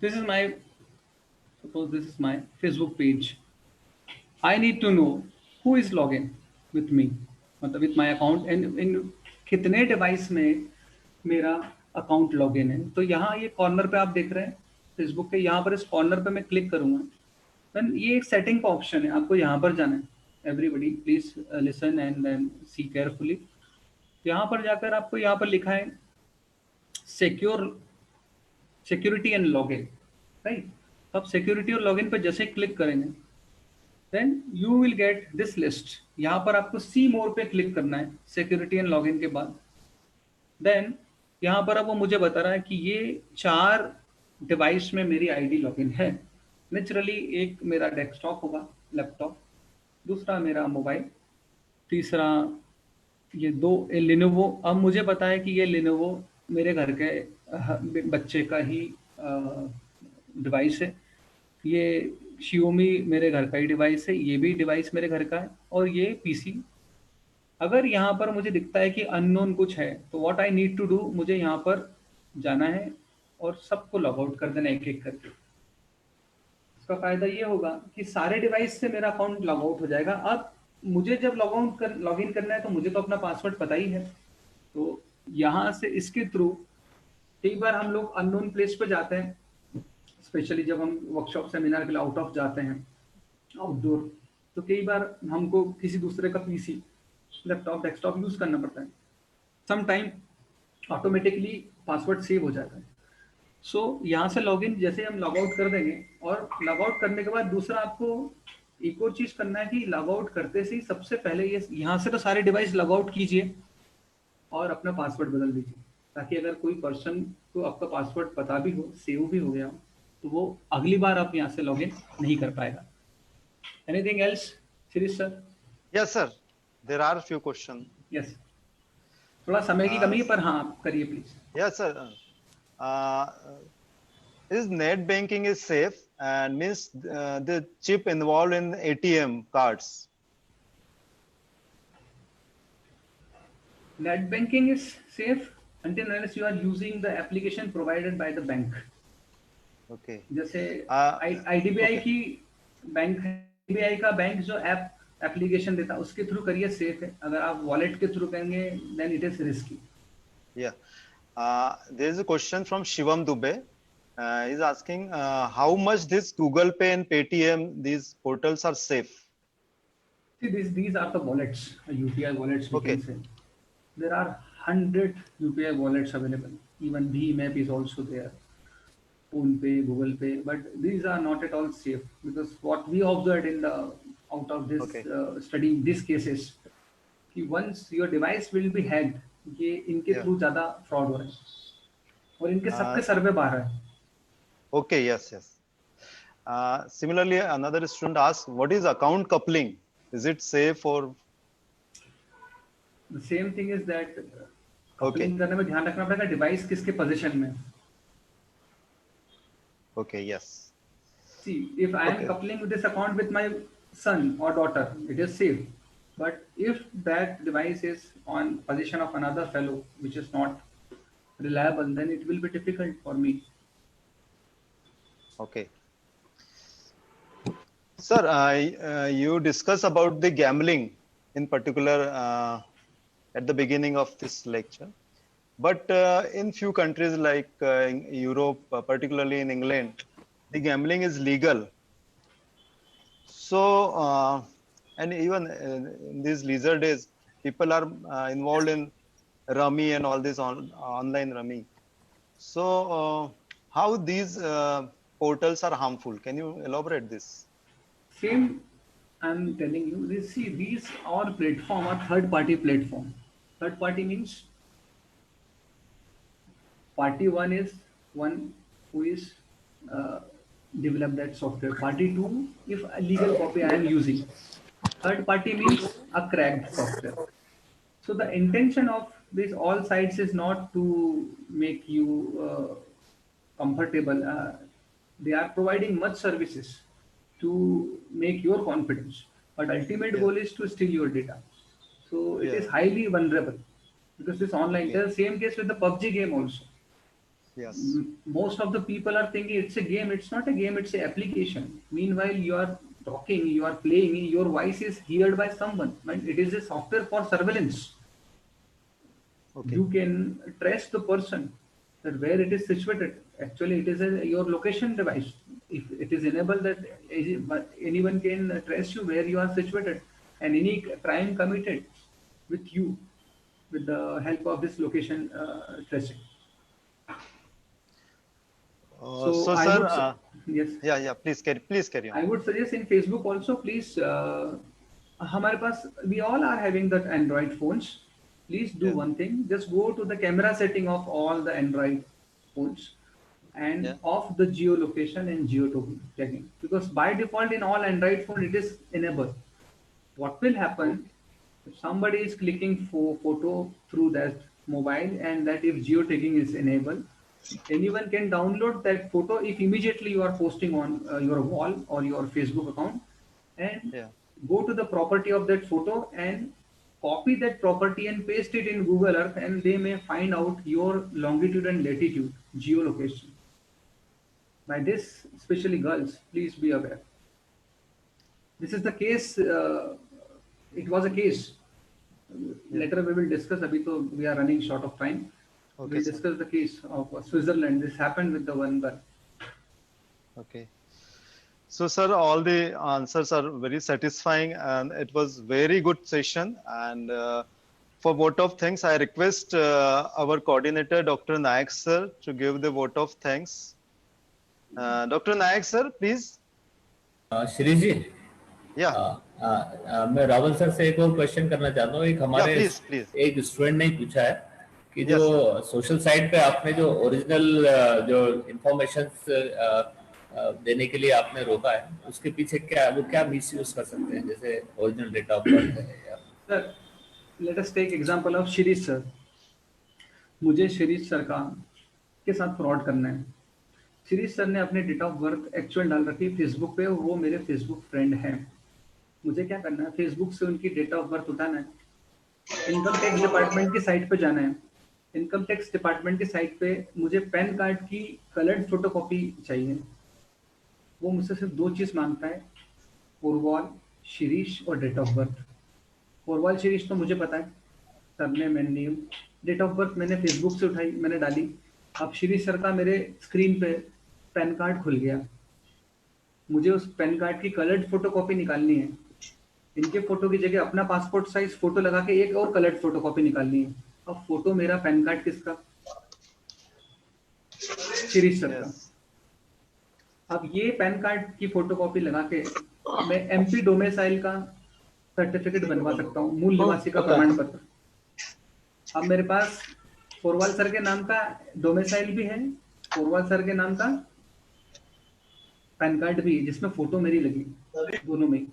This is my, suppose this is my Facebook page. I need to know who is login with me, मतलब with my account, and in कितने device में मेरा account login है. तो यहाँ ये कॉर्नर पे आप देख रहे हैं फेसबुक के, यहाँ पर इस कॉर्नर पे मैं क्लिक करूंगा, देन ये एक सेटिंग का ऑप्शन है, आपको यहाँ पर जाना है. Everybody please listen and then see carefully. यहाँ पर जाकर आपको यहाँ पर लिखा है सिक्योरिटी एंड लॉगिन, राइट. आप सिक्योरिटी और लॉगिन पर जैसे क्लिक करेंगे then you will get this list. यहाँ पर आपको सी मोर पे क्लिक करना है सिक्योरिटी एंड लॉगिन के बाद. देन यहाँ पर अब वो मुझे बता रहा है कि ये 4 डिवाइस में मेरी आईडी लॉगिन है. नेचुरली एक मेरा डेस्कटॉप होगा, लैपटॉप, दूसरा मेरा मोबाइल, तीसरा ये 2 लिनोवो. अब मुझे पता है कि ये लिनोवो मेरे घर के बच्चे का ही डिवाइस है, ये Xiaomi मेरे घर का ही डिवाइस है, ये भी डिवाइस मेरे घर का है, और ये पीसी. अगर यहाँ पर मुझे दिखता है कि अननोन कुछ है तो what I need to do, मुझे यहाँ पर जाना है और सबको लॉग आउट कर देना एक एक करके. इसका फायदा ये होगा कि सारे डिवाइस से मेरा अकाउंट लॉग आउट हो जाएगा. अब मुझे जब लॉग इन करना है तो मुझे तो अपना पासवर्ड पता ही है, तो यहाँ से इसके थ्रू कई बार हम लोग अननोन प्लेस पर जाते हैं, स्पेशली जब हम वर्कशॉप सेमिनार के लिए आउट ऑफ जाते हैं आउटडोर, तो कई बार हमको किसी दूसरे का पीसी, लैपटॉप, डेस्कटॉप यूज करना पड़ता है. Some time automatically password save हो जाता है. सो यहाँ से लॉगिन जैसे हम लॉग आउट कर देंगे, और लॉग आउट करने के बाद दूसरा आपको एक और चीज करना है कि लॉग आउट करते से ही सबसे पहले ये यहाँ से तो सारे डिवाइस लॉग आउट कीजिए और अपना पासवर्ड बदल दीजिए, ताकि अगर कोई पर्सन को आपका पासवर्ड पता भी हो, सेव भी हो गया हो, तो वो अगली बार आप यहाँ से लॉगिन नहीं कर पाएगा. Anything else Shirish sir? Yes, sir. There are a few questions. Yes, थोड़ा समय की कमी है पर हाँ आप करिए please. Yes, sir. Is net banking is safe and means the chip involved in ATM cards? Net banking is safe until unless you are using the application provided by the bank. Okay. जैसे okay. IDBI की bank है, IDBI का bank जो app application देता है उसके through करिए, safe है. अगर आप वॉलेट के थ्रू करेंगे then it is risky. Yeah. There is a question from Shivam Dubey. He's asking how much this Google Pay and Paytm, these portals are safe? See, these are the wallets, UPI wallets we Okay. can say. There are 100 UPI wallets available. Even BMAP is also there. PhonePe, Google Pay, but these are not at all safe, because what we observed in the out of this Okay. studying these cases, कि once your device will be hacked, ये इनके Yeah. Through ज्यादा fraud हो रहा है और इनके सबके सर्वे बाहर है. Okay, yes, yes. Similarly, another student asks, what is account coupling? Is it safe or? The same thing is that Okay. coupling करने में ध्यान रखना पड़ेगा डिवाइस किसके पोजीशन में. Okay, yes. See, if I am Okay. coupling this account with my son or daughter, it is safe. But if that device is on position of another fellow, which is not reliable, then it will be difficult for me. Okay. Sir, you discuss about the gambling in particular at the beginning of this lecture. But in few countries like in Europe, particularly in England, the gambling is legal. So, and even in these leisure days, people are involved in rummy and all this online rummy. So, how these portals are harmful? Can you elaborate this? Same, I'm telling you. These are platform are third-party platform. Third party means party one is one who is developed that software. Party two, if a legal copy I am using. Third party means a cracked software. So the intention of this all sites is not to make you comfortable. They are providing much services to make your confidence, but ultimate Yeah. goal is to steal your data. So it is Yeah. highly vulnerable because this online. Okay. There's the same case with the PUBG game also. Yes. Most of the people are thinking it's a game. It's not a game, it's an application. Meanwhile, you are talking, you are playing, your voice is heard by someone. And it is a software for surveillance. Okay. You can trace the person that where it is situated. Actually, it is your location device. If it is enabled that anyone can trace you where you are situated and any crime committed with you with the help of this location tracing. So So, I sir, would yes, yeah, please carry on. I would suggest in Facebook also please हमारे पास we all are having that Android phones. Please do Yeah. one thing, just go to the camera setting of all the Android phones and Yeah. off the geolocation and geo tagging, because by default in all Android phone it is enabled. What will happen Okay. if somebody is clicking for photo through that mobile and that if geo tagging is enabled, anyone can download that photo if immediately you are posting on your wall or your Facebook account, and Yeah. go to the property of that photo and copy that property and paste it in Google Earth, and they may find out your longitude and latitude geolocation. By this, especially girls, please be aware. This is the case. It was a case. Yeah. Later we will discuss. Abhi to we are running short of time. Okay, We'll sir. discuss the case of Switzerland. This happened with the one girl. Okay. So, sir, all the answers are very satisfying, and it was very good session. And for vote of thanks, I request our coordinator, Dr. Nayak sir, to give the vote of thanks. Dr. Nayak sir, please. Shirish ji, Yeah. मैं Rawal sir से एक और question करना चाहता हूँ। एक हमारे please. एक स्टूडेंट ने पूछा है कि Yes, जो सोशल साइट पे आपने जो ओरिजिनल जो इंफॉर्मेशन देने के लिए आपने रोका है, उसके पीछे क्या मिसयूज कर सकते हैं, जैसे ओरिजिनल डेटा ऑफ बर्थ है या Sir, let us take example of Shirish sir. मुझे शिरीष सर के साथ फ्रॉड करना है. शिरीष सर ने अपने डेट ऑफ बर्थ एक्चुअल डाल रखी फेसबुक पे, वो मेरे फेसबुक फ्रेंड हैं. मुझे क्या करना है, फेसबुक से उनकी डेट ऑफ बर्थ उठाना है, इनकम टैक्स डिपार्टमेंट की साइट पे जाना है. इनकम टैक्स डिपार्टमेंट की साइट पे मुझे पैन कार्ड की कलर्ड फोटोकॉपी चाहिए. वो मुझसे सिर्फ 2 चीज मांगता है, पोरवाल शिरीष और date of birth. Porwal Shirish तो मुझे पता है, surname and name. Date of birth मैंने फेसबुक से उठाई, मैंने डाली. अब शिरीष सर का मेरे स्क्रीन पे पैन कार्ड खुल गया. मुझे उस पैन कार्ड की कलर्ड फोटोकॉपी निकालनी है. इनके फोटो की जगह अपना पासपोर्ट साइज फोटो लगा के एक और कलर्ड फोटोकॉपी निकालनी है. अब फोटो मेरा, पैन कार्ड किसका? शिरीष सर का. अब ये पैन कार्ड की फोटोकॉपी लगा के मैं एमपी डोमेसाइल का सर्टिफिकेट बनवा सकता हूँ, मूल निवासी का प्रमाण पत्र. अब मेरे पास पोरवाल सर के नाम का डोमेसाइल भी है, पोरवाल सर के नाम का पैन कार्ड भी है, जिसमें फोटो मेरी लगी दोनों में.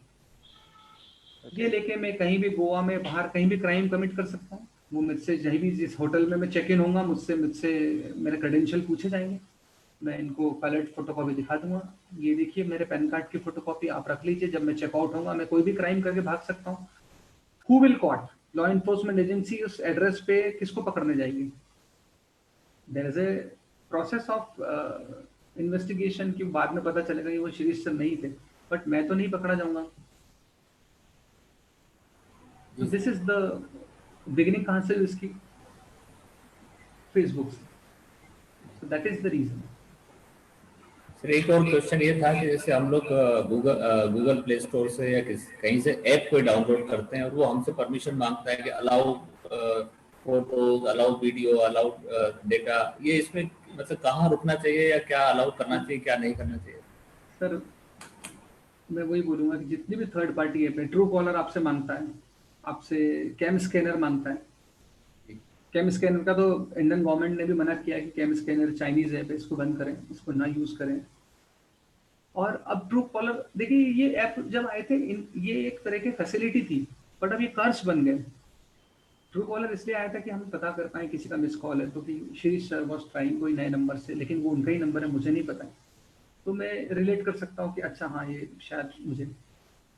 ये लेके मैं कहीं भी गोवा में बाहर कहीं भी क्राइम कमिट कर सकता हूँ. वो मुझसे कहीं भी जिस होटल में मैं चेक इन होऊंगा, मुझसे मेरे क्रेडेंशियल पूछे जाएंगे. मैं इनको कलर्ड फोटोकॉपी दिखा दूंगा, ये देखिए मेरे पैन कार्ड की फोटोकॉपी आप रख लीजिए. जब मैं चेकआउट होऊंगा मैं कोई भी क्राइम करके भाग सकता हूँ. Who will caught? Law enforcement agency उस एड्रेस पे किसको पकड़ने जाएगी? There is a process of investigation की बाद में पता चलेगा कि वो शिरीष सर नहीं थे, बट मैं तो नहीं पकड़ा जाऊंगा. This is the beginning. कहाँ से इसकी? फेसबुक से. So that is the reason. Sir एक और क्वेश्चन ये था कि जैसे हम लोग गूगल प्ले स्टोर से या कहीं से ऐप कोई डाउनलोड करते हैं और वो हमसे परमिशन मांगता है कि allow photos, allow video, allow data, ये इसमें मतलब कहाँ रुकना चाहिए या क्या अलाउ करना चाहिए, क्या नहीं करना चाहिए? सर मैं वही बोलूंगा कि जितनी भी थर्ड पार्टी ऐप है, ट्रू कॉलर आपसे मांगता है, आपसे कैम स्कैनर मांगता है. कैम स्कैनर का तो इंडियन गवर्नमेंट ने भी मना किया है कि कैम स्कैनर चाइनीज ऐप है, इसको बंद करें, इसको ना यूज करें. और अब ट्रू कॉलर देखिए, ये ऐप जब आए थे ये एक तरह की फैसिलिटी थी, बट अब ये कर्ज बन गए. ट्रू कॉलर इसलिए आया था कि हम पता कर पाए किसी का मिस कॉल है, तो कि शिरीष सर वॉज ट्राइंग कोई नए नंबर से, लेकिन वो उनका ही नंबर है, मुझे नहीं पता है. तो मैं रिलेट कर सकता हूँ कि अच्छा हाँ ये शायद मुझे।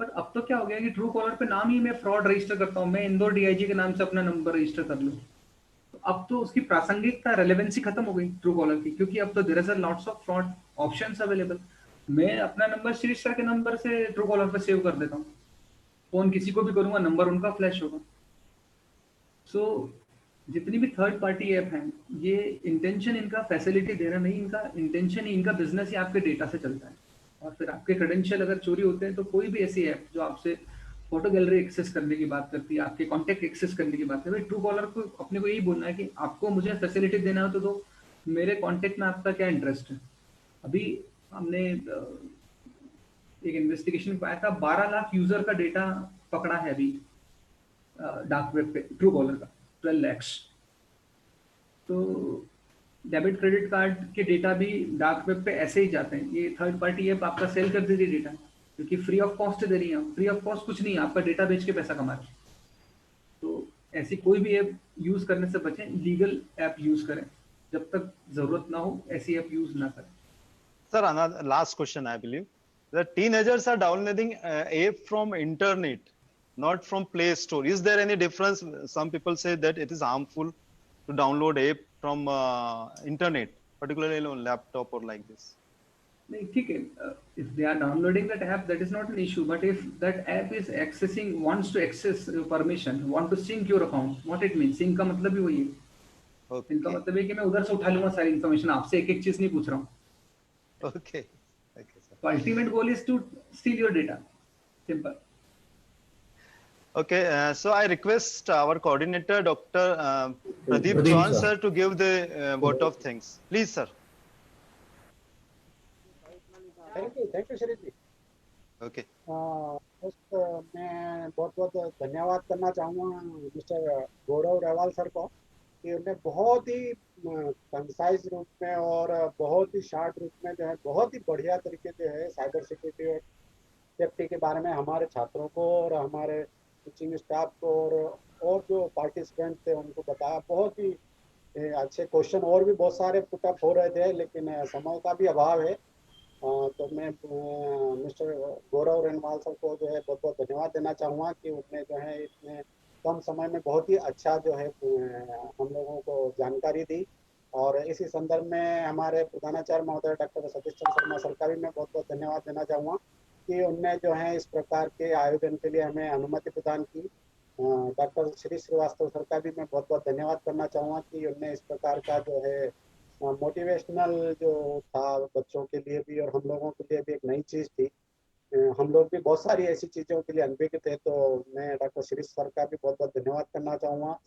पर अब तो क्या हो गया कि ट्रू कॉलर पे नाम ही मैं फ्रॉड रजिस्टर करता हूँ, मैं इंदौर डीआईजी के नाम से अपना नंबर रजिस्टर कर लूँ, तो अब तो उसकी प्रासंगिकता रेलेवेंसी खत्म हो गई ट्रू कॉलर की, क्योंकि अब तो there is a lots of fraud options available. मैं अपना नंबर शीर्ष सर के नंबर से ट्रू कॉलर पे सेव कर देता हूँ, फोन किसी को भी करूंगा नंबर उनका फ्लैश होगा। सो जितनी भी थर्ड पार्टी ऐप हैं, ये इंटेंशन इनका फैसिलिटी देना नहीं, इनका इंटेंशन ही, इनका बिजनेस ही आपके डेटा से चलता है। और फिर आपके क्रेडेंशियल अगर चोरी होते हैं तो कोई भी ऐसी ऐप जो आपसे फोटो गैलरी एक्सेस करने की बात करती है, आपके कॉन्टेक्ट एक्सेस करने की बात करती है, ट्रू कॉलर को अपने को यही बोलना है कि आपको मुझे फैसिलिटी देना हो तो दो, मेरे कॉन्टेक्ट में आपका क्या इंटरेस्ट है। अभी हमने एक इन्वेस्टिगेशन पाया था, 12 लाख यूजर का डेटा पकड़ा है अभी डार्क वेब पे ट्रू कॉलर का, 12 lakhs। तो डेबिट क्रेडिट कार्ड के डेटा भी डार्क वेब पे ऐसे ही जाते हैं, ये थर्ड पार्टी ऐप आपका सेल कर दे रही है डेटा, क्योंकि फ्री ऑफ कॉस्ट दे रही है। फ्री ऑफ कॉस्ट कुछ नहीं है, आपका डेटा बेच के पैसा कमा रहे हैं। तो ऐसी कोई भी ऐप यूज करने से बचें, लीगल ऐप यूज करें, जब तक जरूरत ना हो ऐसी ऐप यूज ना करें। Sir, another last question, I believe. The teenagers are downloading app from internet, not from Play Store. Is there any difference? Some people say that it is harmful to download app from internet, particularly on laptop or like this. नहीं ठीक है, if they are downloading that app, that is not an issue, but if that app is accessing, wants to access your permission, want to sync your account, what it means, sync का मतलब ही वही है। Okay. इनका मतलब है कि मैं उधर से उठा लूंगा सारी इन्फॉर्मेशन, आपसे एक एक चीज नहीं पूछ रहा हूँ। Okay. Okay, sir. तो ultimate goal is to steal your data, simple. Okay, so I request our coordinator, Dr. Pradeep Pradeep, Chauhan, sir. sir, to give the vote of thanks. Please, sir. Thank you Sharif ji. Okay. First मैं बहुत बहुत धन्यवाद करना चाहूँगा mister गौरव Rewal sir को, कि उन्हें बहुत ही कंसाइज रूप में और बहुत ही शार्ट रूप में जो है बहुत ही बढ़िया तरीके से है साइबर सिक्योरिटी और सेफ्टी के बारे में हमारे छात्रों को और हमारे टीचिंग स्टाफ को और जो पार्टिसिपेंट थे उनको बताया। बहुत ही अच्छे क्वेश्चन और भी बहुत सारे पुटअप हो रहे थे, लेकिन समय का भी अभाव है। तो मैं मिस्टर गौरव रेवाल सर को जो है बहुत बहुत धन्यवाद देना चाहूँगा कि उन्होंने जो है इतने कम समय में बहुत ही अच्छा जो है हम लोगों को जानकारी दी। और इसी संदर्भ में हमारे प्रधानाचार्य महोदय डॉक्टर सतीश चंद्र शर्मा सर का भी मैं बहुत बहुत धन्यवाद देना चाहूँगा कि उनने जो है इस प्रकार के आयोजन के लिए हमें अनुमति प्रदान की। डॉक्टर श्री श्रीवास्तव सर का भी मैं बहुत बहुत धन्यवाद करना चाहूँगा कि उनने इस प्रकार का जो है मोटिवेशनल जो था बच्चों के लिए भी और हम लोगों के लिए भी एक नई चीज़ थी। हम लोग भी बहुत सारी ऐसी चीज़ों के लिए अनभिज्ञ थे, तो मैं डॉक्टर श्री सर का भी बहुत बहुत धन्यवाद करना चाहूँगा।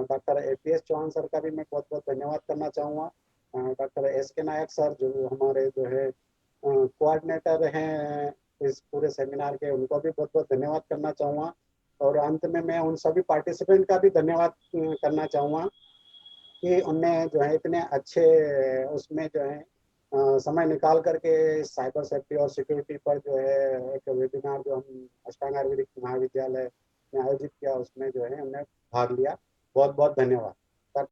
डॉक्टर APS चौहान सर का भी मैं बहुत बहुत धन्यवाद करना चाहूँगा। डॉक्टर SK नायक सर जो हमारे जो है कोऑर्डिनेटर हैं इस पूरे सेमिनार के, उनको भी बहुत बहुत धन्यवाद करना चाहूँगा। और अंत में मैं उन सभी पार्टिसिपेंट का भी धन्यवाद करना चाहूँगा कि उनने जो है इतने अच्छे उसमें जो है समय निकाल करके साइबर सेफ्टी और सिक्योरिटी पर जो है एक वेबिनार जो हम अष्टांग आयुर्वेदिक महाविद्यालय में आयोजित किया उसमें जो है हमने भाग लिया। बहुत बहुत धन्यवाद।